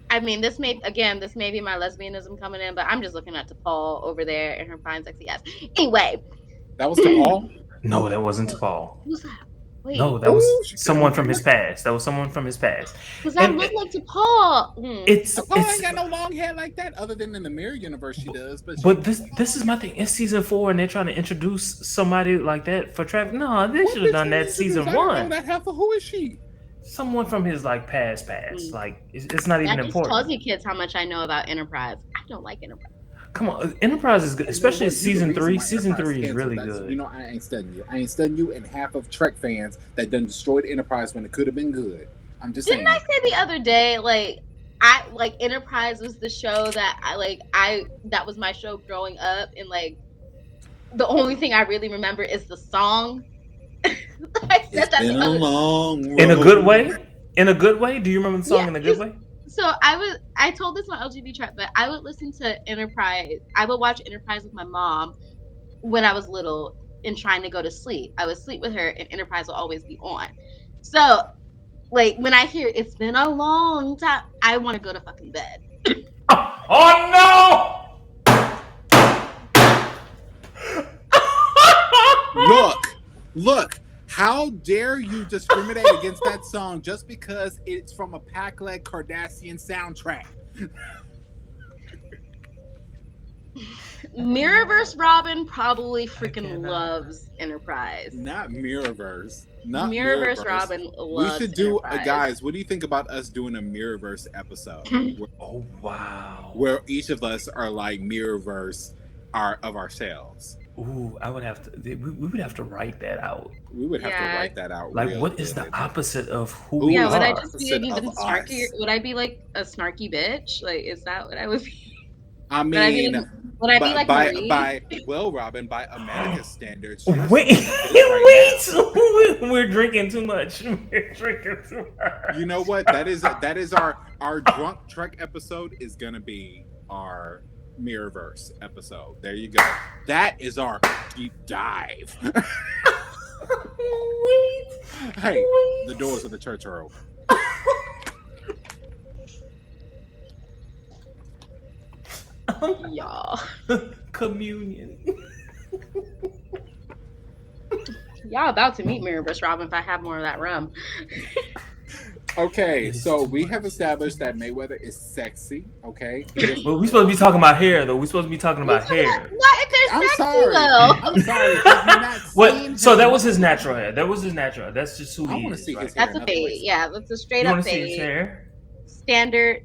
I mean, this may be my lesbianism coming in, but I'm just looking at T'Pol over there and her fine, sexy ass. Anyway, That was T'Pol? No, that wasn't T'Pol. who's that? Wait, No, that was someone from his past. That was someone from his past. does that look like T'Pol? T'Pol ain't got no long hair like that, other than in the Mirror Universe she does. But this is my thing. It's season 4, and they're trying to introduce somebody like that for Travis. No, they should have done that season 1. I don't know that heifer. Who is she? Someone from his like past. Like it's not even that just important. tells you kids how much I know about Enterprise. I don't like Enterprise. Come on, Enterprise is good, especially season 3. Season 3 is really good. You know, I ain't studying you. I ain't studying you and half of Trek fans that done destroyed Enterprise when it could have been good. I'm just saying. Didn't I say the other day, Enterprise was the show that that was my show growing up, and like the only thing I really remember is the song. I said that been a long road. In a good way? In a good way? Do you remember the song in a good way? So I told this on LGBT Chat, but I would listen to Enterprise. I would watch Enterprise with my mom when I was little and trying to go to sleep. I would sleep with her and Enterprise will always be on. So like when I hear it's been a long time, I want to go to fucking bed. Oh no! Look. How dare you discriminate against that song just because it's from a Pac-led Cardassian soundtrack? Mirrorverse Robin probably freaking loves Enterprise. Not Mirrorverse. Mirrorverse Robin loves We should do, Enterprise. guys, what do you think about us doing a Mirrorverse episode? Oh, wow. Where each of us are like Mirrorverse of ourselves. Ooh, I would have to. We would have to write that out. We would have to write that out. Like, what is the opposite of who we are? Would I just be even snarky? Would I be like a snarky bitch? Like, is that what I would be? I mean, would I be like Robin, by America's standards. Wait, we're drinking too much. We're drinking too much. You know what? That is our drunk Trek episode is gonna be our Mirrorverse episode. There you go. That is our deep dive. The doors of the church are open. Y'all. Communion. Y'all about to meet Mirrorverse Robin if I have more of that rum. Okay, so we have established that Mayweather is sexy. Okay. Well, we're supposed to be talking about hair, though. We're supposed to be talking about hair. Not if they're sexy, though. I'm sorry. Have you not what? So that was his natural hair. That was his natural hair. That's just who he is. I want to see his hair. That's a fade. Yeah, that's a straight up fade. See his hair? Standard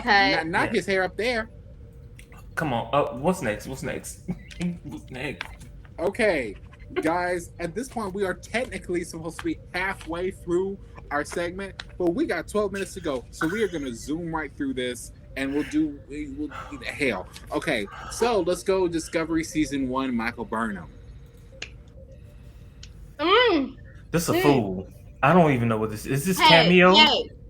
cut. Not his hair up there. Come on. What's next? What's next? Okay, guys. At this point, we are technically supposed to be halfway through our segment, but we got 12 minutes to go, so we are going to zoom right through this, and we'll do hell. Okay, so let's go Discovery Season 1, Michael Burnham. This is a fool. I don't even know what this is. Is this cameo?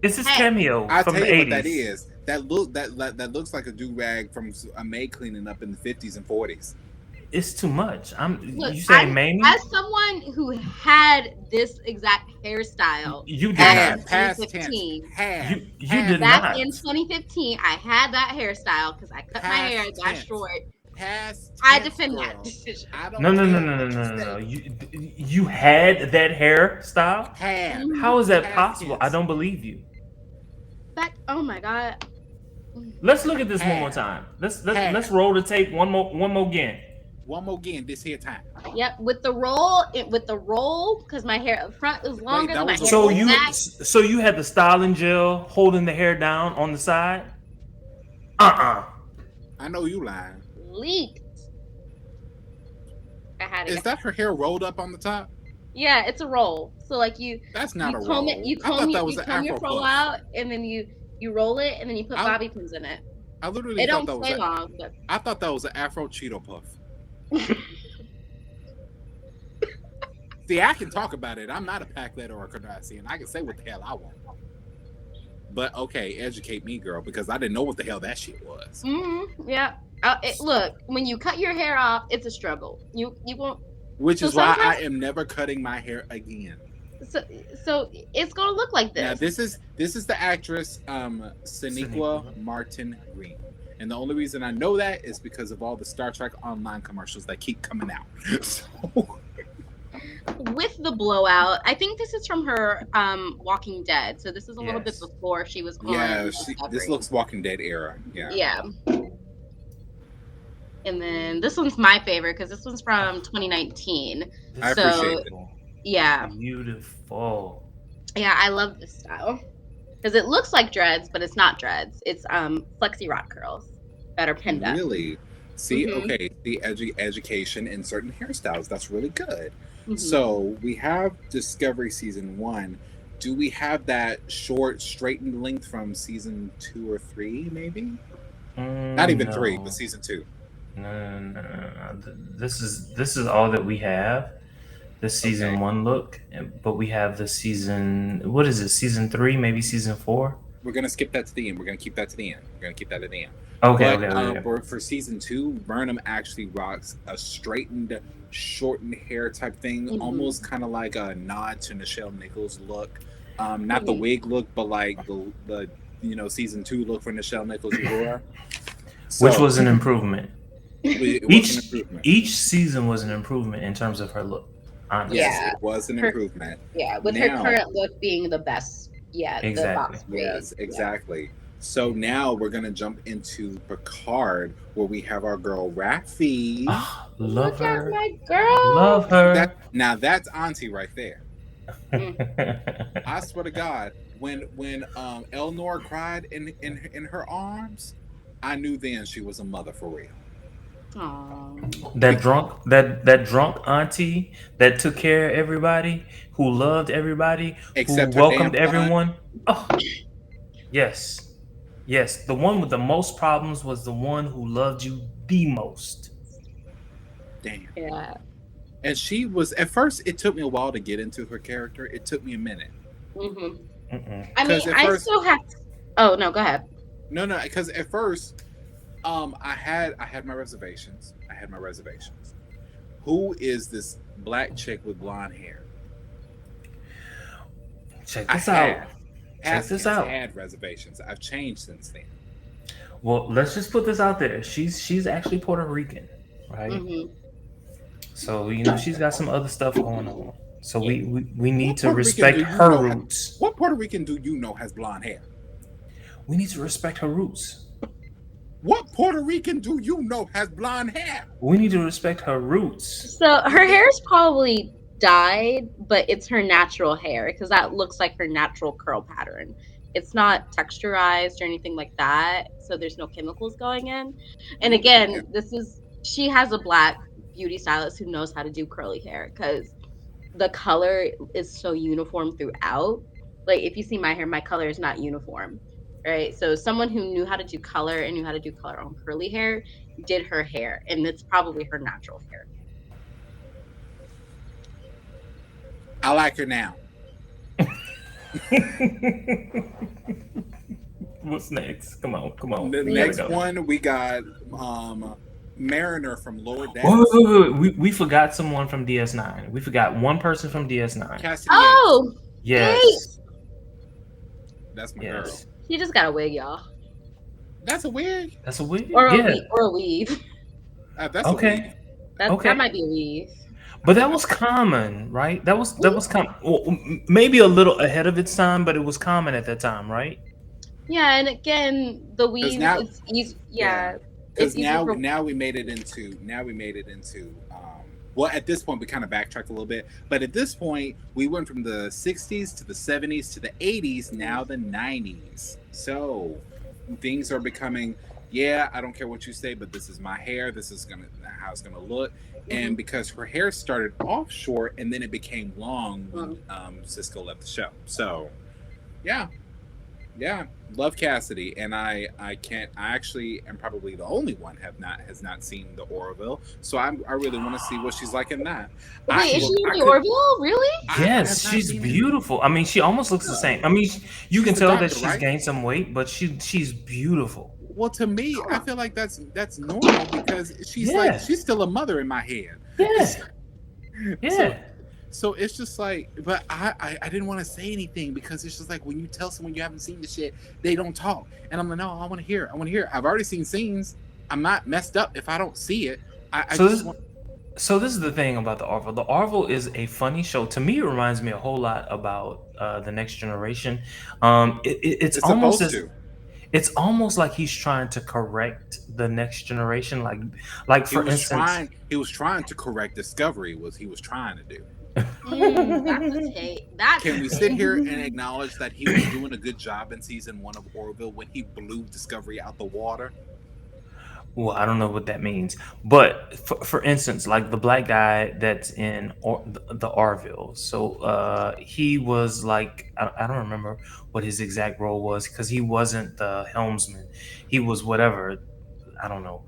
Is this cameo from the 80s? What that is. That looks like a do-rag from a maid cleaning up in the 50s and 40s. It's too much. You saying Mamie? As someone who had this exact hairstyle, you did not. Past 2015. You did back not. in 2015, I had that hairstyle because I cut my hair that short. I defend that decision. No. You had that hairstyle? How is that possible? I don't believe you. Oh my god. Let's look at this one more time. Let's roll the tape one more again. One more again this here time. Yep, with the roll, because my hair up front was longer than my hair back. So you had the styling gel holding the hair down on the side? I know you lying. Leaked. I had it. Is that her hair rolled up on the top? Yeah, it's a roll. So like that's not a roll. You comb your fro out, and then you roll it, and then you put bobby pins in it. I literally thought that was long. I thought that was an Afro Cheeto Puff. See, I can talk about it. I'm not a Pac-led or a Cardassian. I can say what the hell I want. But okay, educate me, girl, because I didn't know what the hell that shit was. Yeah. Look, when you cut your hair off, it's a struggle. You won't. Which is why I am never cutting my hair again. So, so it's gonna look like Now this. this is the actress Sonequa Sonequa. Martin Green. And the only reason I know that is because of all the Star Trek Online commercials that keep coming out. So, With the blowout, I think this is from her Walking Dead. So this is a little bit Yes. before she was on yeah, Discovery. this looks Walking Dead era. Yeah. Yeah. And then this one's my favorite because this one's from 2019. I So appreciate it. yeah, Beautiful. yeah, I love this style because it looks like dreads, but it's not dreads. It's flexi rock curls that are pinned up. Really? See, Mhm. okay, the education in certain hairstyles. That's really good. Mhm. So we have Discovery season 1. Do we have that short, straightened length from season 2 or 3, maybe? Not even 3, but season 2. No. This is all that we have. The season Okay. 1 look, but we have the season. What is it? Season 3, maybe season 4. We're gonna skip that to the end. We're gonna keep that to the end. We're gonna keep that at the end. Okay, But okay. for season 2, Burnham actually rocks a straightened, shortened hair type thing, Mhm. almost kind of like a nod to Nichelle Nichols' look. Not the wig look, but like the season 2 look for Nichelle Nichols' Aurora. Which was an improvement. It was an improvement. Each season was an improvement in terms of her look. Honestly. Yes, Yeah. it was an improvement. Yeah, with her current look being the best. Yeah, Exactly. the box breed. Yes, exactly. So now we're gonna jump into Picard, where we have our girl Raffi. Oh, love Look at her. my girl. Love her. Now that's Auntie right there. I swear to God, when Elnor cried in her arms, I knew then she was a mother for real. Aww. That drunk auntie that took care of everybody, who loved everybody, Except who her welcomed damn son. everyone. Oh, yes. The one with the most problems was the one who loved you the most. Damn. Yeah. And she was, at first, it took me a while to get into her character. It took me a minute. Mhm. Mm-mm. I mean, I still have. Oh no, go ahead. No, because at first, I had my reservations. Who is this black chick with blonde hair? Check this out. Had reservations. I've changed since then. Well, let's just put this out there. She's actually Puerto Rican, right? Mhm. So she's got some other stuff going on. So we need What to Puerto respect Rican do you her know roots. What Puerto Rican do you know has blonde hair? We need to respect her roots. What Puerto Rican do you know has blonde hair? We need to respect her roots. So her hair's probably dyed, but it's her natural hair because that looks like her natural curl pattern. It's not texturized or anything like that, so there's no chemicals going in. And again, she has a black beauty stylist who knows how to do curly hair because the color is so uniform throughout. Like if you see my hair, my color is not uniform, right? So someone who knew how to do color and knew how to do color on curly hair did her hair, and it's probably her natural hair. I like her now. What's next? Come on. The next one we got Mariner from Lower Decks. Wait. We forgot someone from DS9. We forgot one person from DS9. Cassidy. Oh, yes. That's my girl. He just got a wig, y'all. That's a wig. Or a weave. That's okay. That might be a weave. But that was common, right? That was common. Well, maybe a little ahead of its time, but it was common at that time, right? Yeah, and again, the weave is easy. Yeah. Because now we made it into well, at this point we kind of backtracked a little bit, but at this point we went from the 60s to the 70s to the 80s, now the 90s. So things are becoming, I don't care what you say, but this is my hair, this is how it's gonna look. And because her hair started off short and then it became long when Cisco left the show. So yeah, love Cassidy, and I actually am probably the only one has not seen the Orville, so I really want to see what she's like in that. Wait, is she in the Orville? Really? Yes, she's beautiful. I mean, she almost looks the same. I mean, you can tell that she's gained some weight, but she's beautiful. Well, to me, I feel like that's normal because she's still a mother in my head. Yeah. So it's just like, but I didn't want to say anything because it's just like when you tell someone you haven't seen the shit, they don't talk. And I'm like, no, I want to hear it. I want to hear it. I've already seen scenes. I'm not messed up if I don't see it. I So just this want. so this is the thing about the Orville. The Orville is a funny show. To me, it reminds me a whole lot about the Next Generation. It's It's almost supposed as to. it's almost like he's trying to correct the Next Generation. Like He for was instance, trying. He was trying to correct Discovery. Was he was trying to do? That's a take. That's Can a we sit take. here and acknowledge that he was doing a good job in season 1 of Orville when he blew Discovery out the water? well, I don't know what that means, but for instance, like the black guy that's in the Orville. So he was like I don't remember what his exact role was because he wasn't the helmsman. He was whatever. I don't know.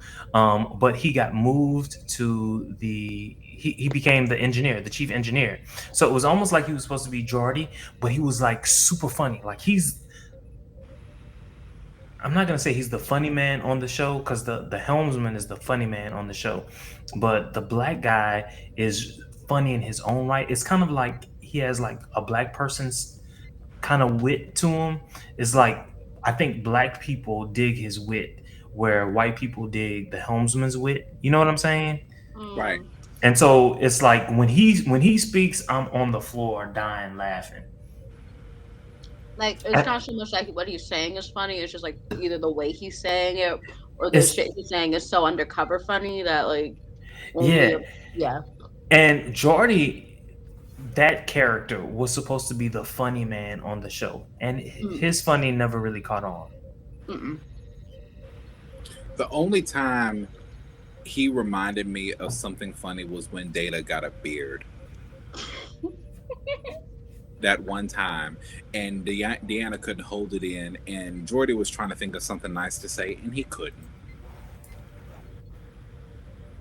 But he got moved to he became the engineer, the chief engineer. So it was almost like he was supposed to be Geordie, but he was like super funny. Like I'm not gonna say he's the funny man on the show because the helmsman is the funny man on the show, but the black guy is funny in his own right. It's kind of like he has like a black person's kind of wit to him. It's like I think black people dig his wit, where white people dig the helmsman's wit. You know what I'm saying? Right. Mm. And so it's like when he speaks, I'm on the floor dying laughing. Like it's I- not so much like what he's saying is funny. It's just like either the way he's saying it or the It's shit he's saying is so undercover funny that like only yeah, a, yeah. and Jordy, that character was supposed to be the funny man on the show, and Mm, his funny never really caught on. mm-mm. The only time he reminded me of something funny was when Data got a beard. That one time, and Deanna couldn't hold it in, and Jordy was trying to think of something nice to say, and he couldn't.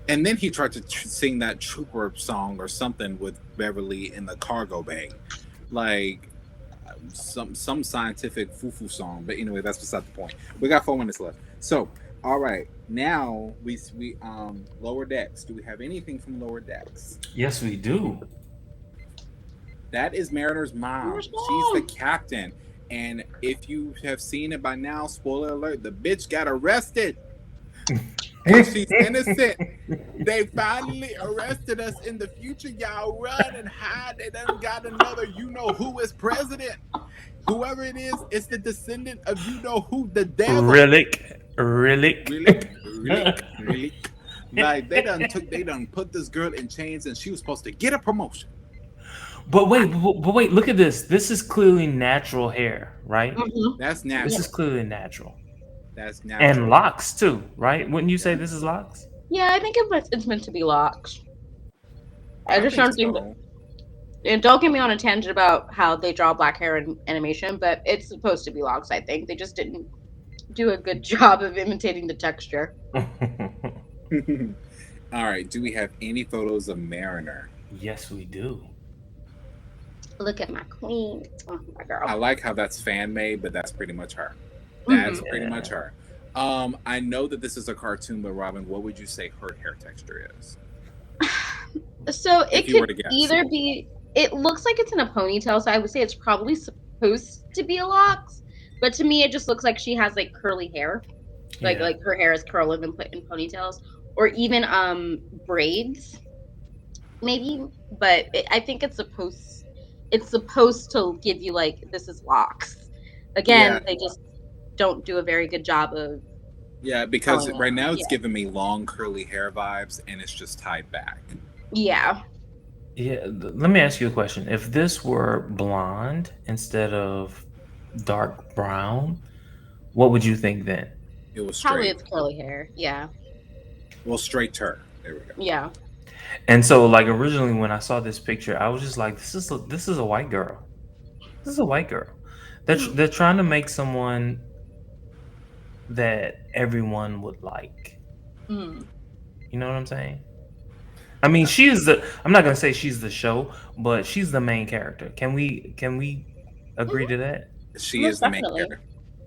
And then he tried to sing that Trooper song or something with Beverly in the cargo bay, like some scientific foo-foo song. But anyway, that's beside the point. We got 4 minutes left. So, all right, now we lower decks. Do we have anything from lower decks? Yes, we do. That is Mariner's mom. Where's She's the mom? captain. And if you have seen it by now, spoiler alert, the bitch got arrested. And she's innocent. They finally arrested us. In the future, y'all run and hide. They done got another you know who is president. Whoever it is, it's the descendant of you know who, the devil. Relic. Really. Like they done put this girl in chains and she was supposed to get a promotion. But wait, look at this. This is clearly natural hair, right? Mhm. That's This natural. is clearly natural. That's And natural. locks too, right? Wouldn't you say this is locks? Yeah, I think it's meant to be locks. I I just think don't think that, so. and don't get me on a tangent about how they draw black hair in animation, but it's supposed to be locks, I think. They just didn't do a good job of imitating the texture. All right. Do we have any photos of Mariner? Yes, we do. Look at my queen. Oh, my I girl. like how that's fan made, but that's pretty much her. That's Mhm. pretty much her. I know that this is a cartoon, but Robin, what would you say her hair texture is? So it If you were could to guess. either be, it looks like it's in a ponytail, so I would say it's probably supposed to be a locks, but to me it just looks like she has like curly hair. Yeah. Like her hair is curled and put in ponytails, or even braids, maybe. But I think it's supposed to give you like this is locks. Again, Yeah. they just don't do a very good job of Yeah, because telling right it. now it's Yeah. giving me long curly hair vibes and it's just tied back. Yeah. Yeah, let me ask you a question. If this were blonde instead of dark brown, what would you think then? It was Probably straight. it's curly hair. Yeah. Well, straight to her. There we go. Yeah. And so, like originally, when I saw this picture, I was just like, "This is a white girl. This is a white girl." They're trying to make someone that everyone would like. Mm. You know what I'm saying? I mean, she is the. I'm not gonna say she's the show, but she's the main character. Can we agree to that? She Most is the main definitely. character.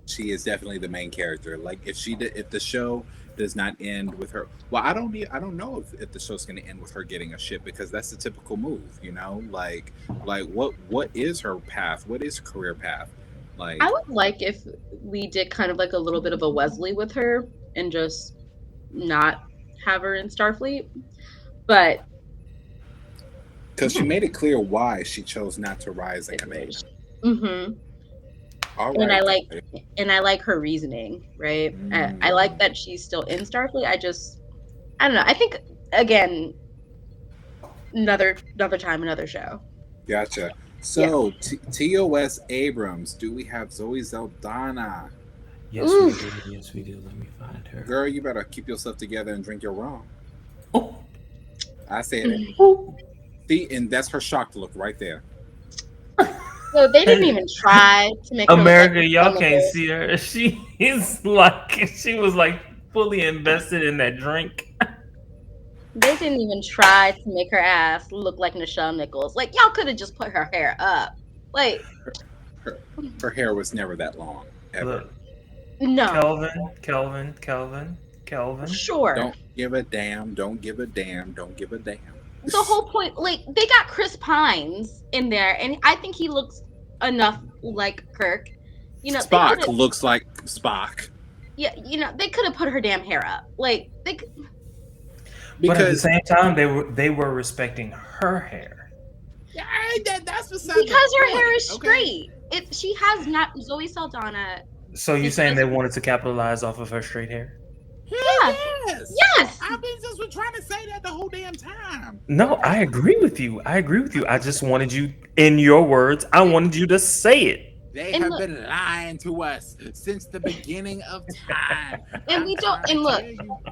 She is definitely the main character. Like if the show does not end with her, well, I don't know if the show's going to end with her getting a ship because that's the typical move, you know. Like what is her path? What is her career path? I Like, would like if we did kind of like a little bit of a Wesley with her and just not have her in Starfleet. But because she made it clear why she chose not to rise in command. mm-hmm. All and right, I like her reasoning, right? I like that she's still in Starfleet. I don't know. I think again, another time, another show. Gotcha. So, TOS Abrams, do we have Zoe Saldana? Yes, we do. Yes, we do. Let me find her. Girl, you better keep yourself together and drink your rum. Oh, I said it. Oh. See, and that's her shocked look right there. So they didn't even try to make America. Her look like y'all can't see her. She was like fully invested in that drink. They didn't even try to make her ass look like Nichelle Nichols. Like y'all could have just put her hair up. Like her hair was never that long ever. Look, no. Kelvin. Sure. Don't give a damn. Don't give a damn. Don't give a damn. The whole point, like they got Chris Pines in there, and I think he looks enough like Kirk. You know, Spock looks like Spock. Yeah, you know, they could have put her damn hair up. Like they. But at the same time, they were respecting her hair. Yeah, that's because her hair is straight. Okay. She has not Zoe Saldana. So you're saying they wanted to capitalize off of her straight hair? Yeah. Yes. I've been just been trying to say that the whole damn time. No, I agree with you. I just wanted you, in your words, I wanted you to say it. They have been lying to us since the beginning of time. And we don't. And look,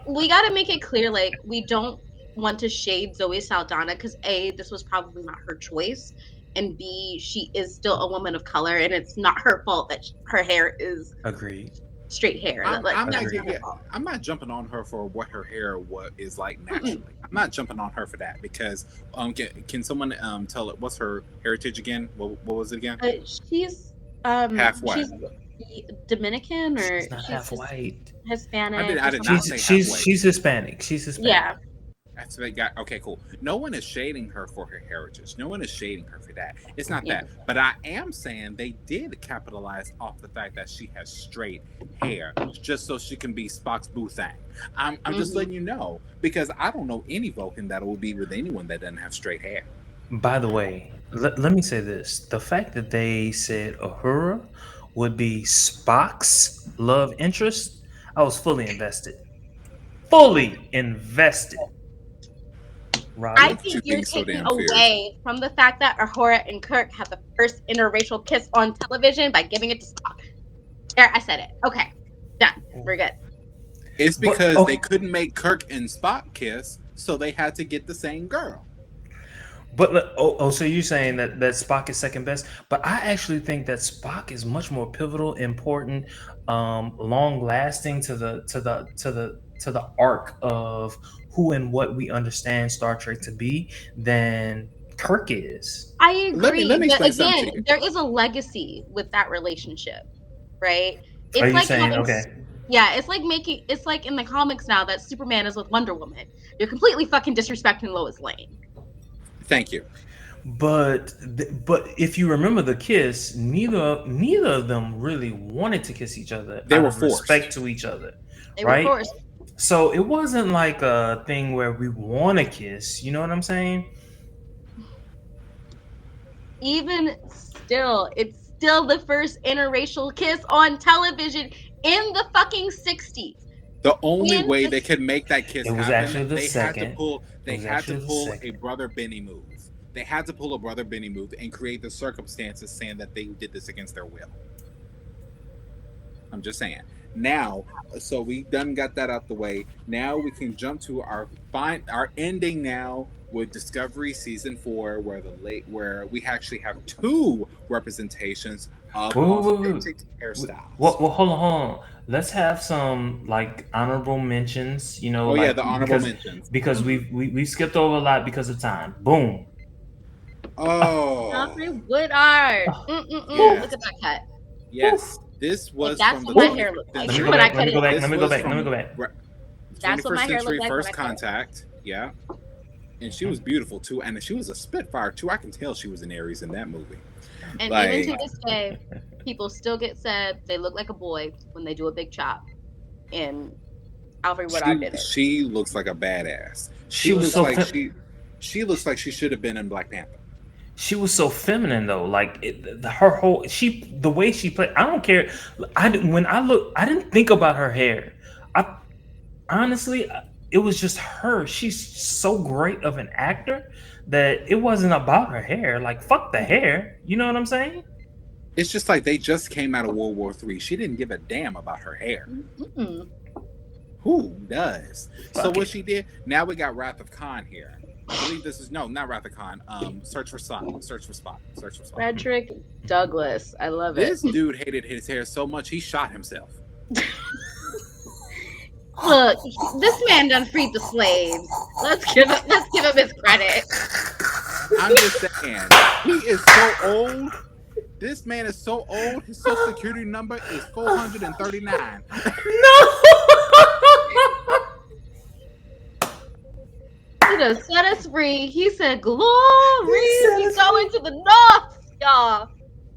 we got to make it clear, like we don't want to shade Zoe Saldana because A, this was probably not her choice, and B, she is still a woman of color, and it's not her fault that her hair is agreed straight hair. I'm not jumping on her for what her hair is like naturally. Mm-hmm. I'm not jumping on her for that because can someone tell it what's her heritage again? What was it again? She's half white. She's Dominican or she's not half white. Hispanic. I did not say she's Hispanic. She's Hispanic. Yeah. So they got okay, cool. No one is shading her for her heritage. No one is shading her for that. It's not that. But I am saying they did capitalize off the fact that she has straight hair, just so she can be Spock's boo thing. I'm just letting you know because I don't know any Vulcan that will be with anyone that doesn't have straight hair. By the way, let me say this: the fact that they said Uhura would be Spock's love interest, I was fully invested. Robbie, I think you're taking away from the fact that Uhura and Kirk had the first interracial kiss on television by giving it to Spock. There, I said it. Okay, done. We're good. It's because they couldn't make Kirk and Spock kiss, so they had to get the same girl. But so you're saying that Spock is second best? But I actually think that Spock is much more pivotal, important, long lasting to the arc of who and what we understand Star Trek to be than Kirk is. I agree. Let me but again, there is a legacy with that relationship, right? It's Are you saying okay? Yeah, it's like in the comics now that Superman is with Wonder Woman. You're completely fucking disrespecting Lois Lane. Thank you. But if you remember the kiss, neither of them really wanted to kiss each other. They were forced. Respect to each other. They right? were forced. So it wasn't like a thing where we want to kiss. You know what I'm saying? Even still, it's still the first interracial kiss on television in the fucking 60s. The only way they could make that kiss was happen, actually the they second. had to pull a Brother Benny move. They had to pull a Brother Benny move and create the circumstances saying that they did this against their will. I'm just saying. Now, so we done got that out the way. Now we can jump to our ending now with Discovery season 4, where we actually have 2 representations of authentic hairstyles. Well, hold on. Let's have some like honorable mentions. You know, the honorable mentions because we skipped over a lot because of time. Boom. Humphrey Woodard. Yeah. Look at that cut. Yes. This was that's from what the my hair looked like. Let me When I go cut back. it Let me off. go back. Let me go back. That's what my 21st hair Century looked like when First I cut it. Contact. Yeah. And she was beautiful too. And she was a Spitfire too. I can tell she was an Aries in that movie. And Like, even to this day, people still get said they look like a boy when they do a big chop. And Alfred Woodard did it. she looks like a badass. She was so She looks like she should have been in Black Panther. She was so feminine though, like her whole the way she played. I don't care. I didn't think about her hair. I honestly, it was just her. She's so great of an actor that it wasn't about her hair. Like fuck the hair. You know what I'm saying? It's just like they just came out of World War III. She didn't give a damn about her hair. Mm-mm. Who does? Fuck So what it. she did? Now we got Wrath of Khan here. I believe this is not Wrath of Khan. Search for Spot. Frederick Douglass. I love This it. dude hated his hair so much he shot himself. Look, this man done freed the slaves. Let's give him his credit. I'm just saying, he is so old. This man is so old. His social security number is 439. He done set us free. He said, "Glory, we going to the north, y'all."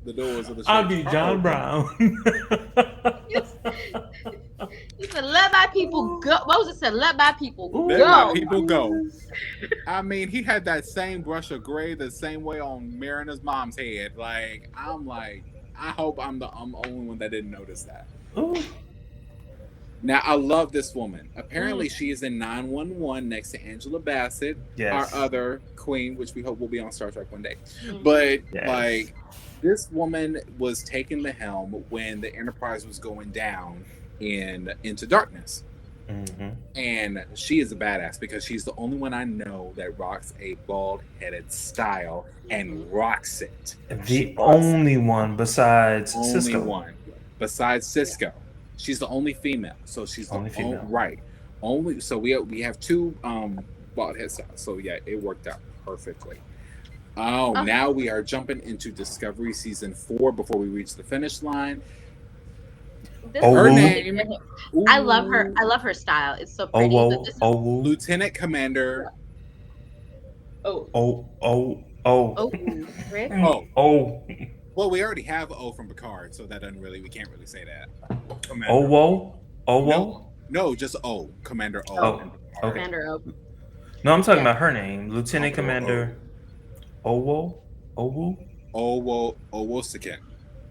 The doors of the church. I'll be John are Brown. He said, "Let my people go." What was it said? Let my people Let go. my people go. I mean, he had that same brush of gray the same way on Marina's mom's head. Like, I'm like, I hope I'm the only one that didn't notice that. Ooh. Now, I love this woman. Apparently, she is in 911 next to Angela Bassett, Yes. our other queen, which we hope will be on Star Trek one day. Mhm. But, Yes. like, this woman was taking the helm when the Enterprise was going down into darkness. Mm-hmm. And she is a badass because she's the only one I know that rocks a bald-headed style and rocks it. The only one besides Cisco. Only one. Besides Cisco. She's the only female. So she's the Only female. Right. Only. So we have two bald head styles. So yeah, it worked out perfectly. Oh, now we are jumping into Discovery season 4 before we reach the finish line. Her name. I love her. I love her style. It's so pretty. Lieutenant Commander. Rick? Well, we already have O from Picard, so that doesn't really. We can't really say that. No, just O. Commander O. Okay. Commander O. No, I'm talking about her name, Lieutenant Commander Owo Sikin.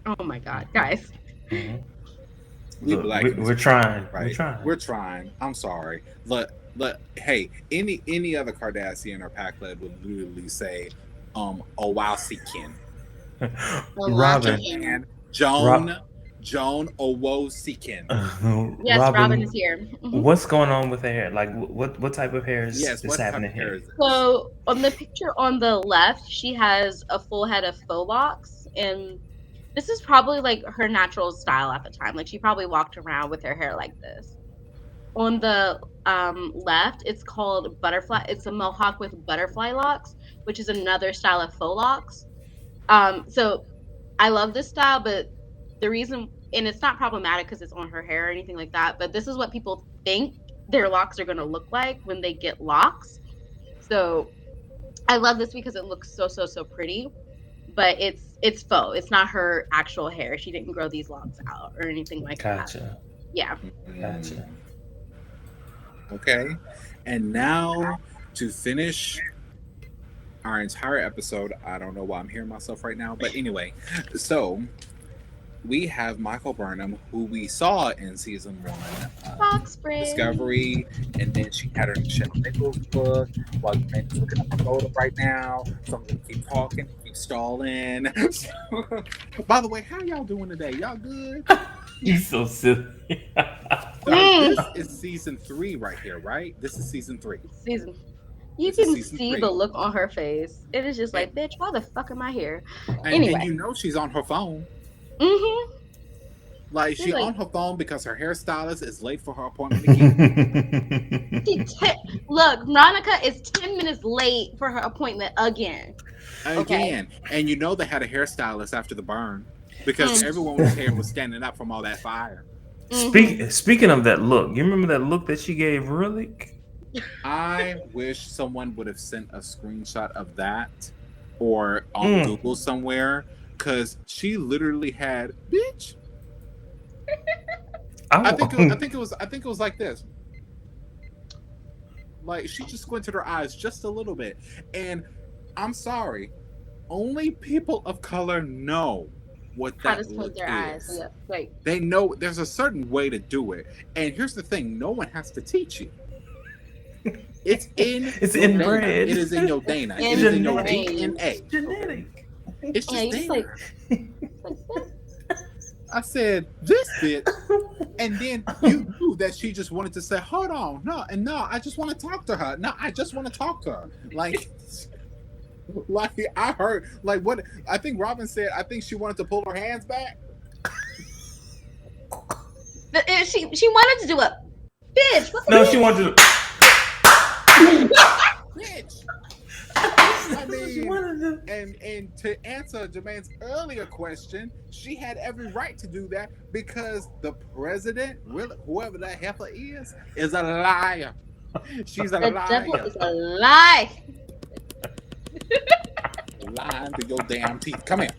Oh my God, guys. Mm-hmm. We're trying. Right? We're trying. I'm sorry. Hey, any other Cardassian or Pac-Led would literally say, Owasikin. Robin. And Joan Owosikin. Yes, Robin is here. Mm-hmm. What's going on with her hair? Like, what type of hair is happening here? So, on the picture on the left, she has a full head of faux locks, and this is probably like her natural style at the time. Like, she probably walked around with her hair like this. On the left, it's called butterfly. It's a mohawk with butterfly locks, which is another style of faux locks. So I love this style, but the reason, and it's not problematic because it's on her hair or anything like that, but this is what people think their locks are going to look like when they get locks. So I love this because it looks so pretty, but it's faux. It's not her actual hair. She didn't grow these locks out or anything like that. Yeah. Gotcha. Okay. And now to finish our entire episode, I don't know why I'm hearing myself right now, but anyway, so we have Michael Burnham, who we saw in season 1, Discovery, and then she had her Michelle Nichols book. While you may be looking at the photo right now, so I'm gonna keep talking, keep stalling. By the way, how y'all doing today? Y'all good? You so silly. So this is season 3 right here, right? This is season 3. You can see the look on her face. It is just like, bitch, why the fuck am I here? And you know she's on her phone. Mm-hmm. Like, she's on her phone because her hairstylist is late for her appointment again. Look, Monica is 10 minutes late for her appointment again. And you know they had a hairstylist after the burn. because everyone's hair was standing up from all that fire. Speaking of that look, you remember that look that she gave Rillick? I wish someone would have sent a screenshot of that or on Google somewhere, because she literally had, bitch. I think it was like this. Like, she just squinted her eyes just a little bit. And I'm sorry, only people of color know what that look is. Yeah, right. They know there's a certain way to do it. And here's the thing, no one has to teach you. It's inbred. It is in your Dana. It is in your DNA. Genetic. It's just there. I said, this bit, and then you knew that she just wanted to say, hold on, no, I just want to talk to her. No, I just want to talk to her. Like I heard, like what I think Robin said, I think she wanted to pull her hands back. She wanted to do a bitch. No, she wanted to. Bitch. I mean, and to answer Jermaine's earlier question, she had every right to do that because the president, whoever that heifer is a liar. She's a liar. The devil is a lie. Lying to your damn teeth. Come here.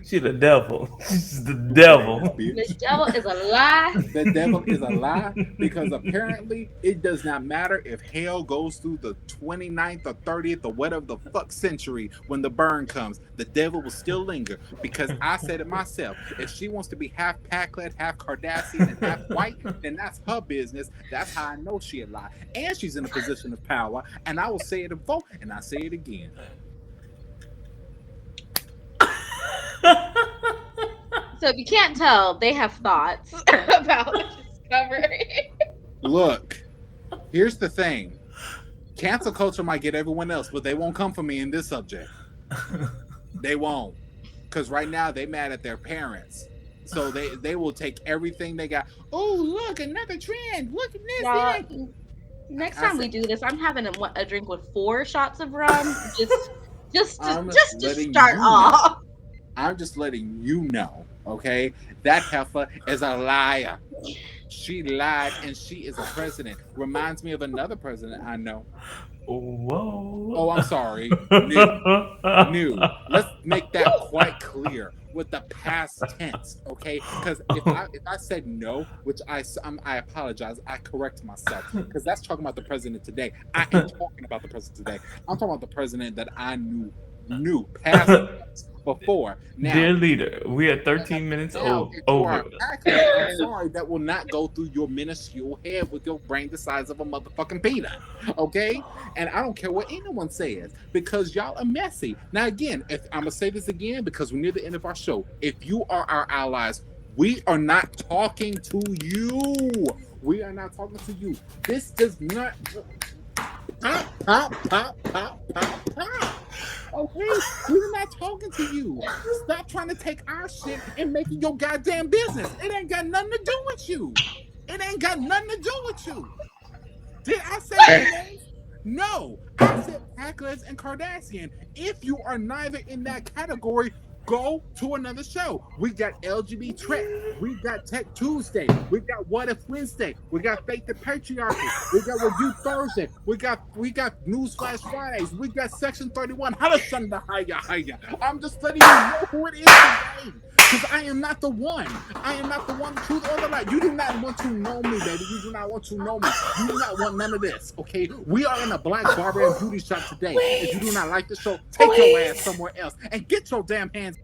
She's the devil. She's the devil. The devil is a lie. The devil is a lie because apparently it does not matter if hell goes through the 29th or 30th or whatever the fuck century when the burn comes. The devil will still linger because I said it myself. If she wants to be half Pac-Led, half Kardashian, and half white, then that's her business. That's how I know she a lie. And she's in a position of power. And I will say it before and I say it again. So if you can't tell, they have thoughts about Discovery. Look, here's the thing. Cancel culture might get everyone else, but they won't come for me in this subject. They won't. Because right now they mad at their parents. So they will take everything they got. Oh, look, another trend. Look at this. Next time we do this, I'm having a drink with 4 shots of rum. Just to start off. I'm just letting you know, okay? That heifer is a liar. She lied and she is a president. Reminds me of another president I know. Whoa. Oh, I'm sorry. New. Let's make that quite clear with the past tense, okay? Because if I said no, which I apologize, I correct myself because that's talking about the president today. I am talking about the president today. I'm talking about the president that I knew past tense before. Now, dear leader, we are 13 minutes over. I'm sorry, that will not go through your minuscule head with your brain the size of a motherfucking peanut, okay? And I don't care what anyone says because y'all are messy. Now again, if I'm gonna say this again because we're near the end of our show, if you are our allies, we are not talking to you. We are not talking to you. This does not pop. Okay, we're not talking to you. Stop trying to take our shit and make it your goddamn business. It ain't got nothing to do with you. It ain't got nothing to do with you. Did I say that? No, I said Pac-Leds and Kardashian. If you are neither in that category, go to another show. We got LGBT Trek. We got Tech Tuesday. We got What If Wednesday. We got Fake the Patriarchy. We got Review Thursday. We got Newsflash Fridays. We got Section 31. Haya. I'm just letting you know who it is today. Because I am not the one. I am not the one, the truth or the light. You do not want to know me, baby. You do not want to know me. You do not want none of this, okay? We are in a black barber and beauty shop today. If you do not like the show, take your ass somewhere else and get your damn hands